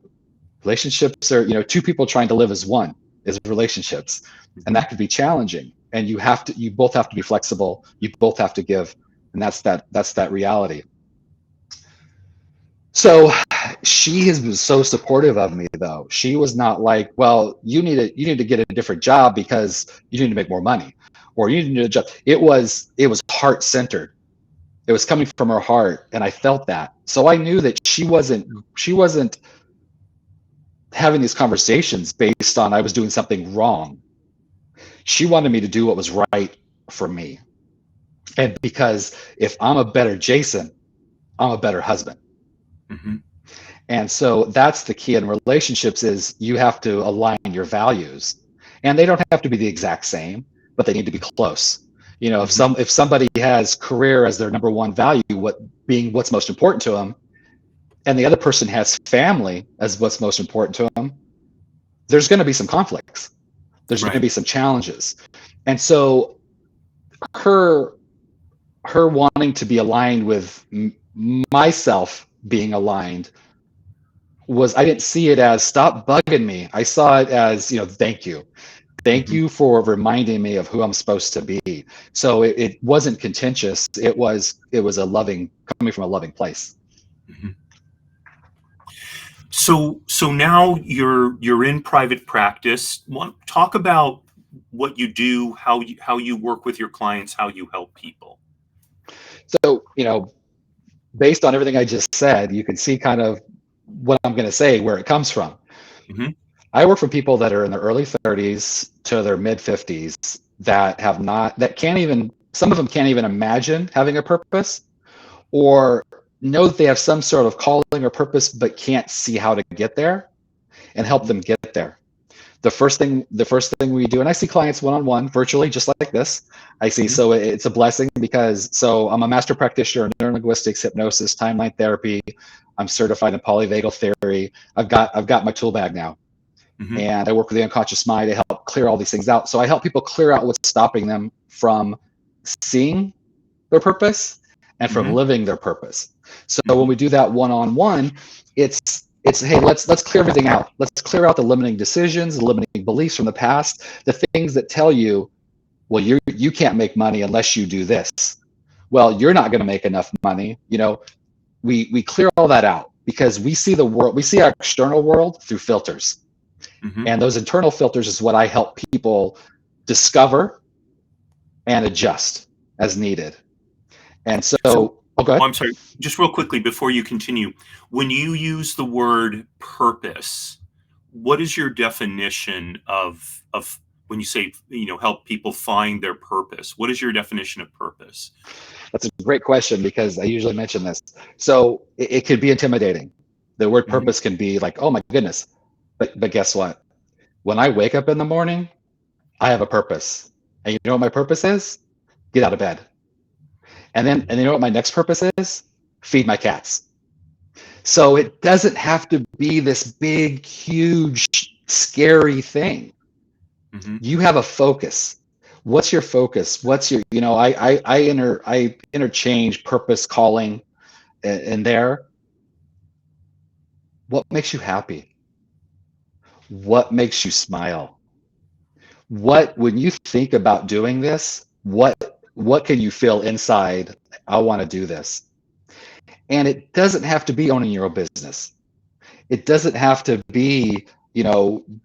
relationships are, two people trying to live as one is relationships. And Hmm. that could be challenging. And you both have to be flexible. You both have to give. And that's that reality. So she has been so supportive of me though. She was not like, well, you need to get a different job because you need to make more money or you need to adjust. It was heart centered. It was coming from her heart and I felt that. So I knew that she wasn't having these conversations based on I was doing something wrong. She wanted me to do what was right for me. And because if I'm a better Jason, I'm a better husband. Hmm. And so that's the key in relationships is you have to align your values. And they don't have to be the exact same, but they need to be close. Hmm. If somebody has career as their number one value, what's most important to them, and the other person has family as what's most important to them, there's going to be some conflicts. There's going to Right. be some challenges. And so her her wanting to be aligned with myself being aligned was I didn't see it as stop bugging me. I saw it as, thank you. Thank Hmm. you for reminding me of who I'm supposed to be. So it wasn't contentious. It was a loving coming from a loving place. Hmm. So now you're in private practice. Talk about what you do, how you work with your clients, how you help people. So, based on everything I just said, you can see kind of what I'm going to say, where it comes from. Hmm. I work for people that are in their early 30s to their mid 50s that can't even, some of them can't even imagine having a purpose or know that they have some sort of calling or purpose, but can't see how to get there and help them get there. The first thing we do, and I see clients one-on-one virtually, just like this. I see, Hmm. so it's a blessing because I'm a master practitioner in neurolinguistics, hypnosis, timeline therapy. I'm certified in polyvagal theory. I've got my tool bag now, Hmm. and I work with the unconscious mind to help clear all these things out. So I help people clear out what's stopping them from seeing their purpose and from Hmm. living their purpose. So when Hmm. we do that one-on-one, it's hey, let's clear everything out. Let's clear out the limiting decisions, the limiting beliefs from the past, the things that tell you, well, you can't make money unless you do this. Well, you're not going to make enough money. We clear all that out because we see our external world through filters. Hmm. And those internal filters is what I help people discover and adjust as needed. And so, So, oh, go ahead. I'm sorry, just real quickly before you continue. When you use the word purpose, what is your definition of when you say, help people find their purpose? What is your definition of purpose? That's a great question because I usually mention this. So it could be intimidating. The word Hmm. purpose can be like, oh my goodness. But guess what? When I wake up in the morning, I have a purpose. And you know what my purpose is? Get out of bed. And you know what my next purpose is? Feed my cats. So it doesn't have to be this big, huge, scary thing. Hmm. You have a focus. What's your focus? What's your, I interchange purpose, calling, and there. What makes you happy? What makes you smile? When you think about doing this, what can you feel inside? I want to do this. And it doesn't have to be owning your own business. It doesn't have to be,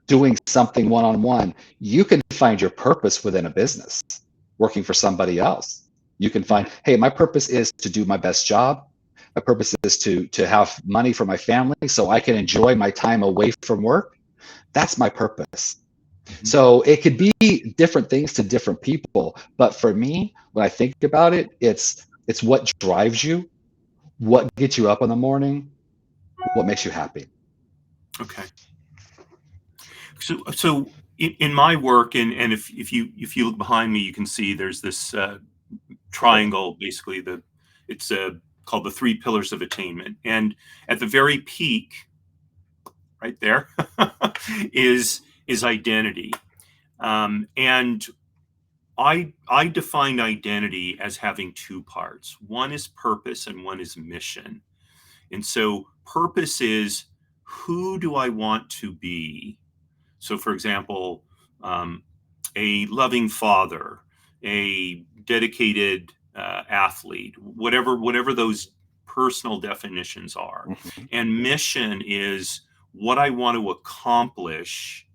doing something one-on-one. You can find your purpose within a business, working for somebody else. You can find, hey, my purpose is to do my best job. My purpose is to have money for my family so I can enjoy my time away from work. That's my purpose. Hmm. So it could be different things to different people. But for me, when I think about it, it's what drives you, what gets you up in the morning, what makes you happy. Okay. So in my work, and if you look behind me, you can see there's this Great. triangle. Basically, it's called the three pillars of attainment. And at the very peak, right there, is identity. And I define identity as having two parts. One is purpose and one is mission. And so purpose is, who do I want to be? So, for example, um, a loving father, a dedicated athlete, whatever those personal definitions are. Mhm. And mission is what I want to accomplish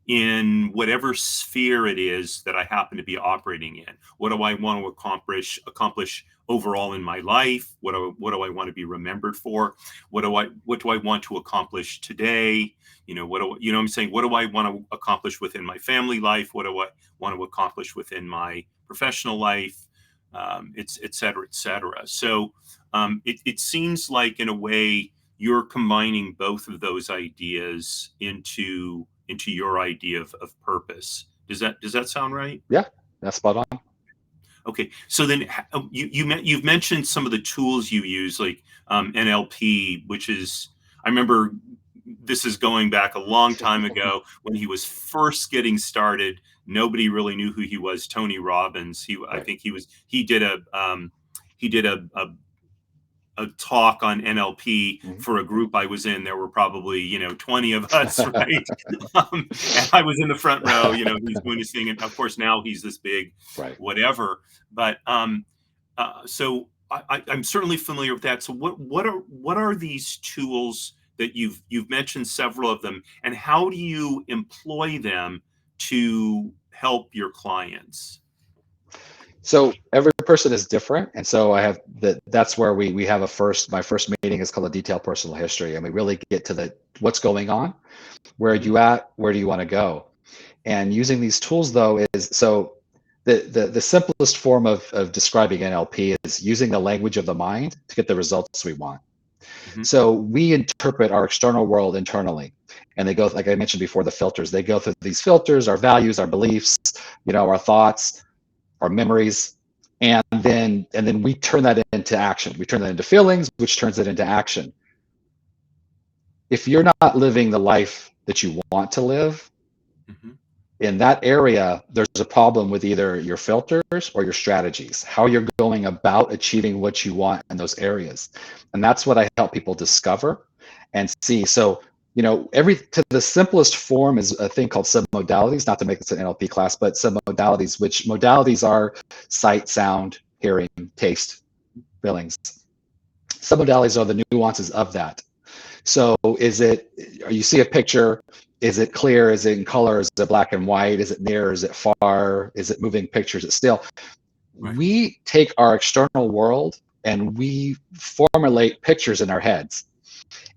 in whatever sphere it is that I happen to be operating in. What do I want to accomplish overall in my life? What do I want to be remembered for? What do I want to accomplish today? I'm saying, what do I want to accomplish within my family life? What do I want to accomplish within my professional life? It's et cetera, et cetera. So it seems like, in a way, you're combining both of those ideas into your idea of purpose. Does that sound right? Yeah, that's spot on. Okay, so then you've mentioned some of the tools you use, like NLP, which is, I remember, this is going back a long time ago when he was first getting started. Nobody really knew who he was. Tony Robbins. I Right. think he did a talk on NLP Mhm. for a group I was in. There were probably 20 of us, right? And I was in the front row. He's doing his thing, and of course now he's this big, Right. whatever. But so I'm certainly familiar with that. So what are these tools that you've mentioned several of them, and how do you employ them to help your clients? So every person is different, and so I have that. That's where we have a first. My first meeting is called a detailed personal history, and we really get to the what's going on, where are Mhm. you at, where do you want to go, and using these tools though is so. The simplest form of describing NLP is using the language of the mind to get the results we want. Mhm. So we interpret our external world internally, and they go, like I mentioned before, the filters. They go through these filters, our values, our beliefs, our thoughts, our memories, and then we turn that into action. We turn that into feelings, which turns it into action. If you're not living the life that you want to live, Mhm. in that area, there's a problem with either your filters or your strategies, how you're going about achieving what you want in those areas. And that's what I help people discover and see. So, every to the simplest form is a thing called submodalities, not to make this an NLP class, but submodalities, which modalities are sight, sound, hearing, taste, feelings. Submodalities are the nuances of that. So you see a picture, is it clear? Is it in color? Is it black and white? Is it near? Is it far? Is it moving pictures? Is it still? Right. We take our external world and we formulate pictures in our heads.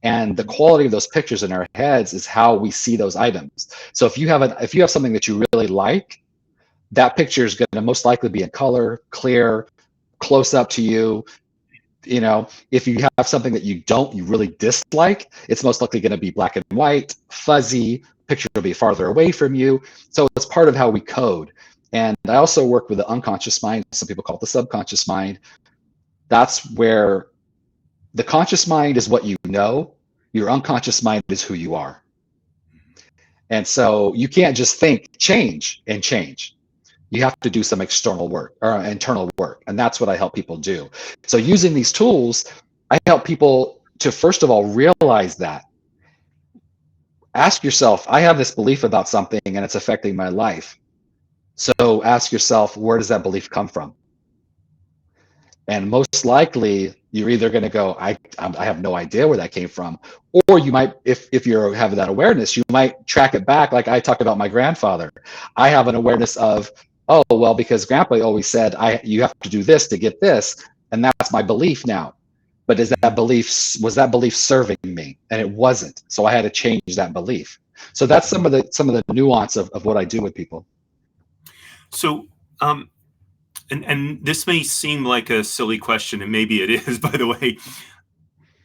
And the Mhm. quality of those pictures in our heads is how we see those items. So if you have something that you really like, that picture is going to most likely be in color, clear, close up to you. If you have something that you really dislike, it's most likely going to be black and white, fuzzy, picture will be farther away from you. So it's part of how we code. And I also work with the unconscious mind. Some people call it the subconscious mind. That's where the conscious mind is what you know, your unconscious mind is who you are. And so you can't just think change and change. You have to do some external work or internal work. And that's what I help people do. So using these tools, I help people to first of all realize that. Ask yourself, I have this belief about something and it's affecting my life. So ask yourself, where does that belief come from? And most likely, you're either going to go, I have no idea where that came from. Or you might, if you're having that awareness, you might track it back. Like I talked about my grandfather. I have an awareness of, oh, well, because grandpa always said, you have to do this to get this. And that's my belief now. But Mhm. was that belief serving me? And it wasn't. So I had to change that belief. So that's Mhm. some of the nuance of what I do with people. So, and this may seem like a silly question, and maybe it is, by the way.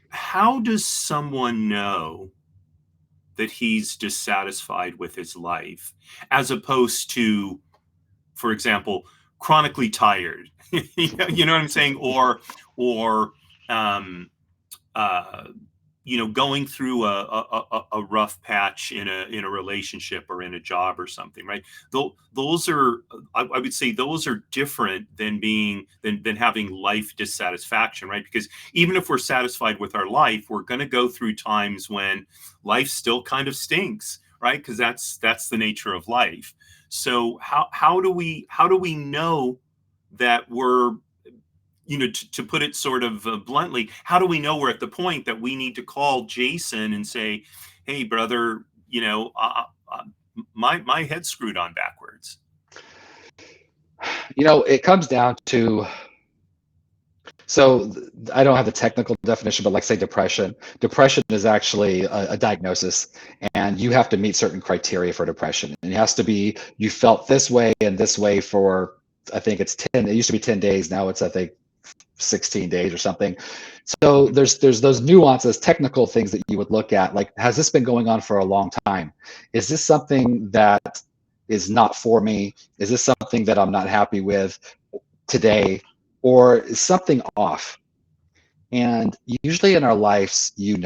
How does someone know that he's dissatisfied with his life, as opposed to, for example, chronically tired? You know what I'm saying? Or um, uh, going through a rough patch in a relationship or in a job or something, right? Those are, I would say, those are different than than having life dissatisfaction, right? Because even if we're satisfied with our life, we're going to go through times when life still kind of stinks, right? Because that's the nature of life. So how do we know that we're, to put it sort of bluntly, how do we know we're at the point that we need to call Jason and say, "Hey, brother, my head's screwed on backwards." It comes down to, so I don't have the technical definition, but like say depression. Depression is actually a diagnosis, and you have to meet certain criteria for depression. And it has to be you felt this way and this way for, I think it's 10. It used to be 10 days. Now it's, I think, 16 days or something. So Mhm. there's those nuances, technical things that you would look at. Like, has this been going on for a long time? Is this something that is not for me? Is this something that I'm not happy with today? Or is something off? And usually in our lives, and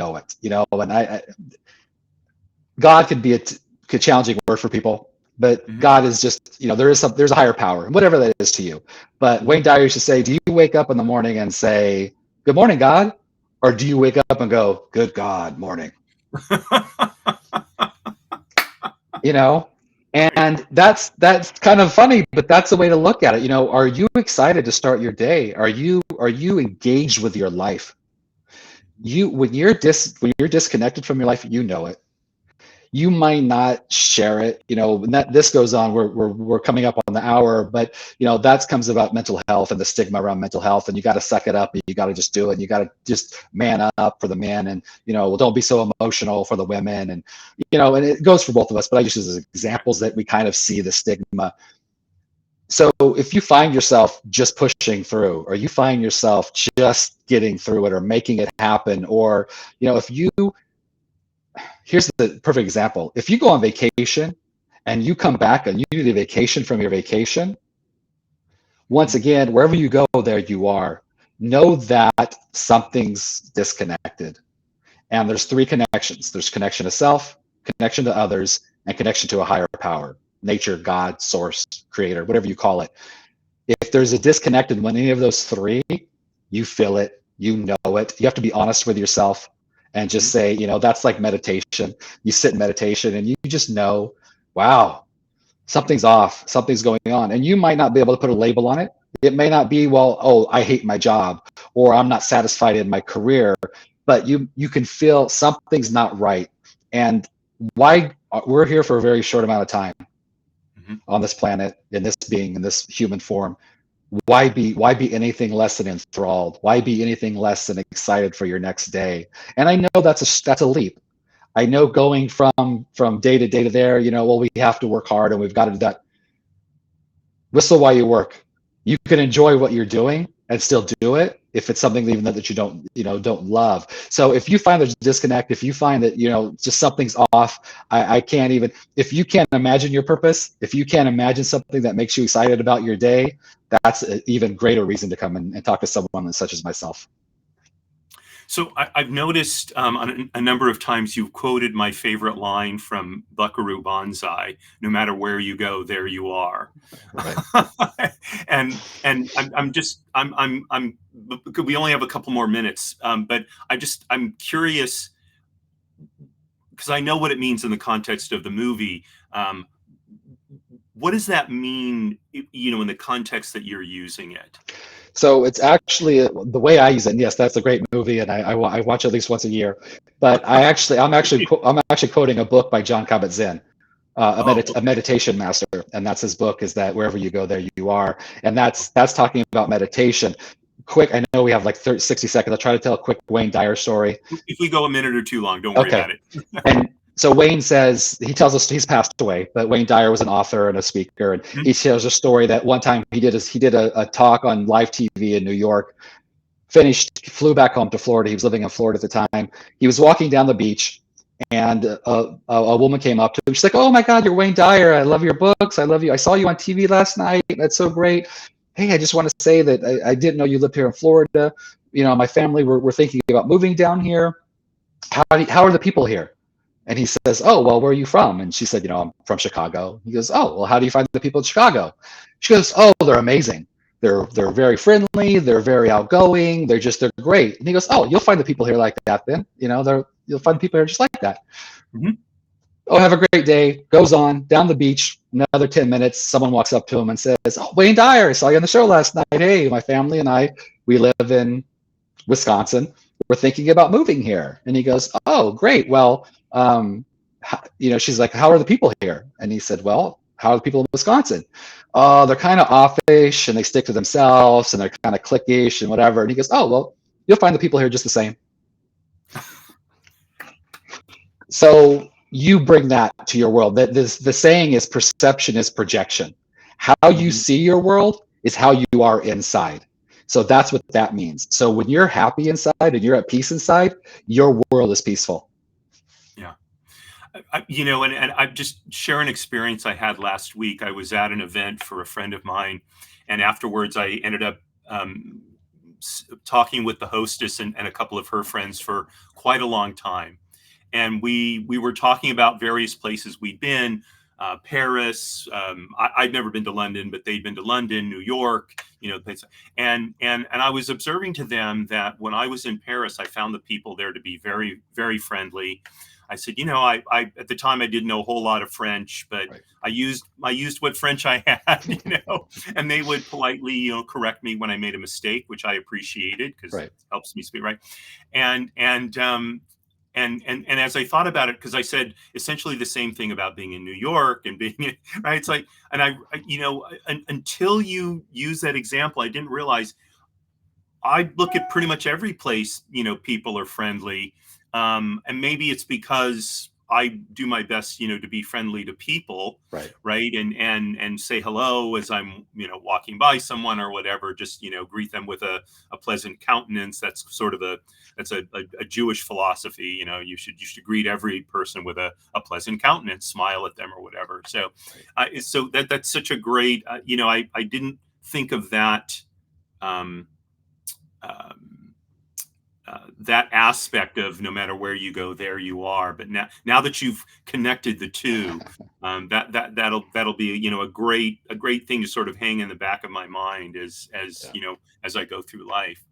God could be a challenging word for people, but Mhm. God is just, there's a higher power, whatever that is to you. But Mhm. Wayne Dyer used to say, do you wake up in the morning and say, good morning, God? Or do you wake up and go, good God, morning? You know? Right. And that's kind of funny, but that's the way to look at it. Are you excited to start your day? Are you engaged with your life? When you're disconnected from your life, you know it. You might not share it, and that this goes on. We're coming up on the hour, but that comes about mental health and the stigma around mental health, and you got to suck it up. And you got to just do it. And you got to just man up for the men, and well, don't be so emotional for the women, and and it goes for both of us. But I just use as examples that we kind of see the stigma. So if you find yourself just pushing through, or you find yourself just getting through it, or making it happen, or if you here's the perfect example. If you go on vacation and you come back and you need a vacation from your vacation, once Mhm. again, wherever you go, there you are. Know that something's disconnected. And there's three connections. There's connection to self, connection to others, and connection to a higher power, nature, God, source, creator, whatever you call it. If there's a disconnect in any of those three, you feel it, you know it. You have to be honest with yourself and just Mhm. say, that's like meditation. You sit in meditation and you just know, wow, something's off, something's going on. And you might not be able to put a label on it. It may not be, well, oh, I hate my job, or I'm not satisfied in my career, but you can feel something's not right. And why we're here for a very short amount of time Mhm. on this planet, in this being, in this human form. Why be anything less than enthralled? Why be anything less than excited for your next day? And I know that's a leap. I know going from day to day to there, well, we have to work hard and we've got to do that. Whistle while you work. You can enjoy what you're doing and still do it if it's something even that you don't love. So if you find there's a disconnect, if you find that just something's off, I can't even, if you can't imagine your purpose, if you can't imagine something that makes you excited about your day, that's an even greater reason to come and talk to someone such as myself. So I've noticed on a number of times you've quoted my favorite line from Buckaroo Banzai: "No matter where you go, there you are." Right. And I'm just I'm we only have a couple more minutes, but I'm curious because I know what it means in the context of the movie. Um, what does that mean, in the context that you're using it? So it's actually the way I use it. And yes, that's a great movie, and I watch it at least once a year. But I'm actually quoting a book by John Kabat-Zinn, Oh, a okay. meditation master, and that's his book. Is that wherever you go, there you are, and that's talking about meditation. Quick, I know we have like 30, 60 seconds. I'll try to tell a quick Wayne Dyer story. If we go a minute or too long, don't worry Okay. about it. And so Wayne says, he tells us he's passed away, but Wayne Dyer was an author and a speaker, and Mhm. he tells a story that one time he did a talk on live TV in New York. Finished, flew back home to Florida. He was living in Florida at the time. He was walking down the beach, and a woman came up to him. She's like, "Oh my God, you're Wayne Dyer. I love your books. I love you. I saw you on TV last night. That's so great. Hey, I just want to say that I didn't know you lived here in Florida. My family we're thinking about moving down here. how are the people here? And he says, oh, well, where are you from? And she said, I'm from Chicago. He goes, oh, well, how do you find the people in Chicago? She goes, oh, they're amazing. They're very friendly. They're very outgoing. They're great. And he goes, oh, you'll find the people here like that then. You'll find people here just like that. Mhm. Oh, have a great day. Goes on down the beach. Another 10 minutes. Someone walks up to him and says, oh, Wayne Dyer, I saw you on the show last night. Hey, my family and I, we live in Wisconsin. We're thinking about moving here. And he goes, oh, great. Well, she's like, how are the people here? And he said, well, how are the people in Wisconsin? Oh, they're kind of offish and they stick to themselves and they're kind of cliquish and whatever. And he goes, oh, well, you'll find the people here just the same. So you bring that to your world. The saying is perception is projection. How you Mhm. see your world is how you are inside. So that's what that means. So when you're happy inside and you're at peace inside, your world is peaceful. Yeah. And I just share an experience I had last week. I was at an event for a friend of mine, and afterwards I ended up talking with the hostess and a couple of her friends for quite a long time. And we were talking about various places we'd been, Paris. I'd never been to London, but they'd been to London, New York, places. And I was observing to them that when I was in Paris, I found the people there to be very, very friendly. I said, I at the time I didn't know a whole lot of French, but Right. I used what French I had, and they would politely, correct me when I made a mistake, which I appreciated because Right. it helps me speak right. And as I thought about it, because I said essentially the same thing about being in New York and being right. It's like, and until you use that example, I didn't realize I look at pretty much every place, people are friendly. And maybe it's because I do my best, to be friendly to people, Right. right? And say hello as I'm, walking by someone or whatever, just, greet them with a pleasant countenance. That's sort of a Jewish philosophy. You should greet every person with a pleasant countenance, smile at them or whatever. So, Right. so that's such a great, I didn't think of that, um, um, that aspect of no matter where you go, there you are. But now that you've connected the two, that'll be a great thing to sort of hang in the back of my mind as Yeah. as I go through life.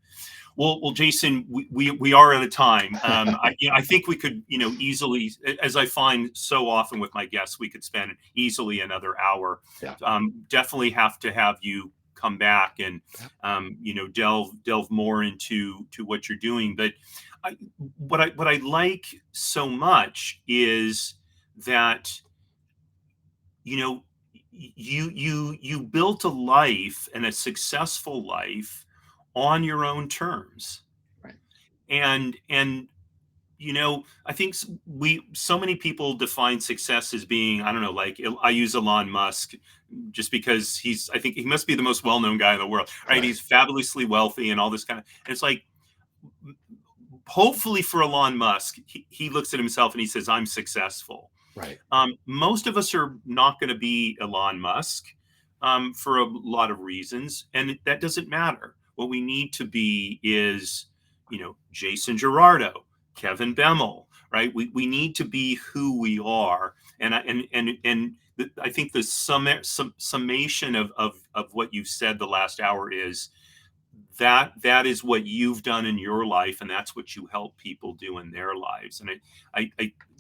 Well, Jason, we are out of time. I think we could, easily, as I find so often with my guests, we could spend easily another hour. Yeah. Definitely have to have you come back and, Yeah. delve more into what you're doing. But what I like so much is that you know you built a life and a successful life on your own terms, Right. and I think we so many people define success as being, I don't know, like I use Elon Musk just because I think he must be the most well-known guy in the world, right? Right. He's fabulously wealthy and all this kind of, and it's like, hopefully for Elon Musk, he looks at himself and he says, I'm successful. Right. Most of us are not going to be Elon Musk, for a lot of reasons, and that doesn't matter. What we need to be is, Jason Gerardo, Kevin Bemel, right? We need to be who we are, and I think the summation of what you've said the last hour is that is what you've done in your life, and that's what you help people do in their lives. And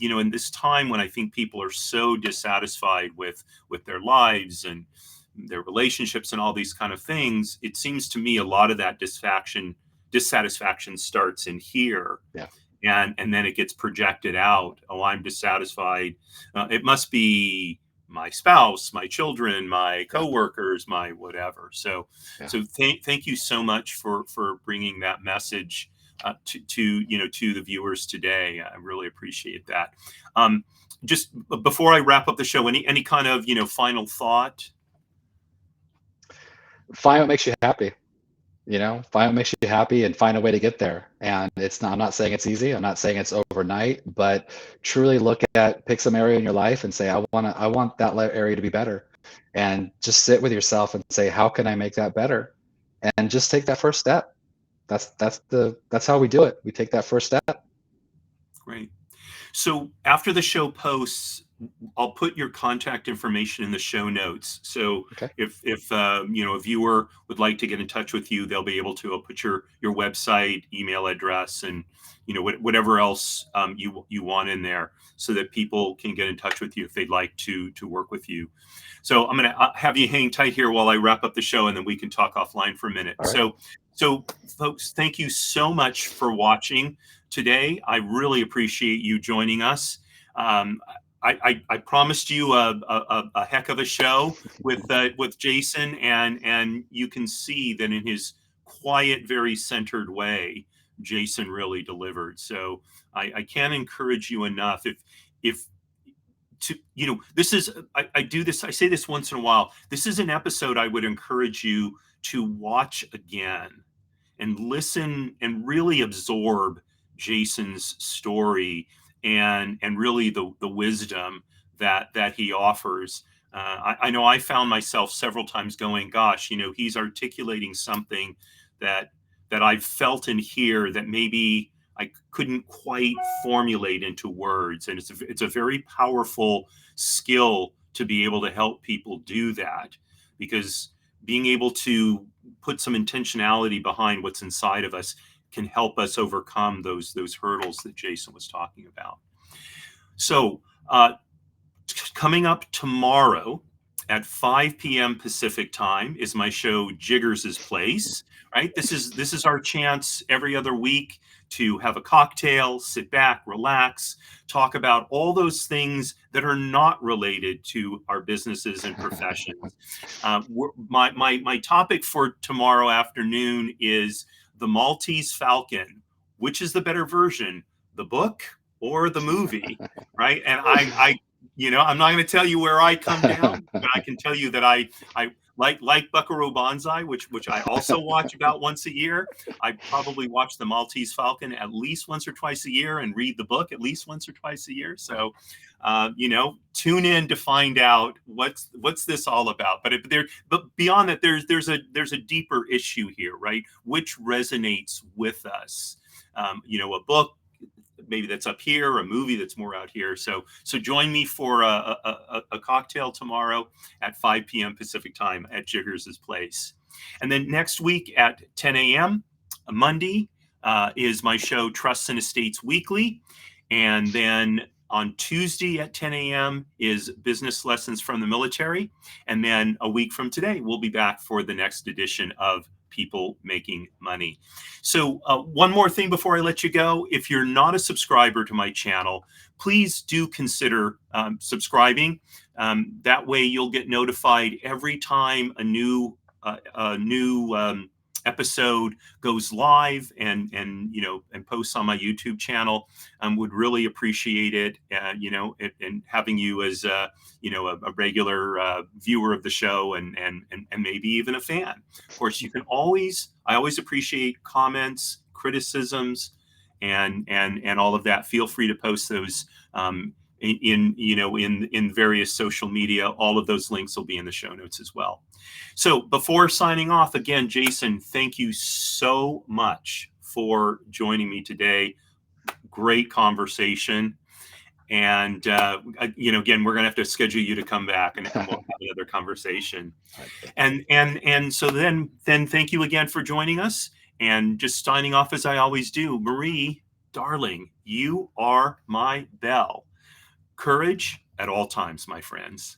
in this time when I think people are so dissatisfied with their lives and their relationships and all these kind of things, it seems to me a lot of that dissatisfaction starts in here, Yeah. and then it gets projected out. Oh, I'm dissatisfied. It must be my spouse, my children, my Yeah. coworkers, my whatever. So, Yeah. thank you so much for bringing that message, to the viewers today. I really appreciate that. Um, just before I wrap up the show, any kind of final thought? Find what makes you happy. Find what makes you happy and find a way to get there. And I'm not saying it's easy. I'm not saying it's overnight, but truly pick some area in your life and say, I want that area to be better. And just sit with yourself and say, how can I make that better? And just take that first step. That's how we do it. We take that first step. Great. So after the show posts, I'll put your contact information in the show notes. So Okay. if you know, a viewer would like to get in touch with you, they'll be able to. I'll put your website, email address, and you know whatever else you want in there, so that people can get in touch with you if they'd like to work with you. So I'm going to have you hang tight here while I wrap up the show, and then we can talk offline for a minute. All right. So folks, thank you so much for watching today. I really appreciate you joining us. Um, I promised you a heck of a show with Jason, and you can see that in his quiet, very centered way, Jason really delivered. So I can't encourage you enough. If to you know this is I do this, I say this once in a while. This is an episode I would encourage you to watch again and listen and really absorb Jason's story, and really the wisdom that he offers. I know I found myself several times going, gosh, you know, he's articulating something that I've felt in here that maybe I couldn't quite formulate into words, and it's a very powerful skill to be able to help people do that, because being able to put some intentionality behind what's inside of us can help us overcome those hurdles that Jason was talking about. So, coming up tomorrow at 5 p.m. Pacific time is my show Jiggers' Place. Right, this is our chance every other week to have a cocktail, sit back, relax, talk about all those things that are not related to our businesses and professions. My topic for tomorrow afternoon is the Maltese Falcon. Which is the better version, the book or the movie? Right, and I you know, I'm not going to tell you where I come down, but I can tell you that I like Buckaroo Banzai, which I also watch about once a year. I probably watch the Maltese Falcon at least once or twice a year, and read the book at least once or twice a year. So, you know, tune in to find out what's this all about. But beyond that, there's a deeper issue here, right? Which resonates with us. You know, a book maybe that's up here, a movie that's more out here. So join me for a cocktail tomorrow at 5 p.m. Pacific time at Jiggers' Place. And then next week at 10 a.m. Monday is my show Trusts and Estates Weekly. And then on Tuesday at 10 a.m. is Business Lessons from the Military. And then a week from today, we'll be back for the next edition of People Making Money. So one more thing before I let you go. If you're not a subscriber to my channel, please do consider subscribing. That way you'll get notified every time a new episode goes live and you know, and posts on my YouTube channel. Would really appreciate it. You know, and having you as you know, a regular viewer of the show, and maybe even a fan. Of course, I always appreciate comments, criticisms, and all of that. Feel free to post those in you know, in various social media. All of those links will be in the show notes as well. So before signing off, again, Jason, thank you so much for joining me today. Great conversation. And you know, again, we're going to have to schedule you to come back, and we'll have another conversation. And so then thank you again for joining us. And just signing off as I always do, Marie, darling, you are my belle. Courage at all times, my friends.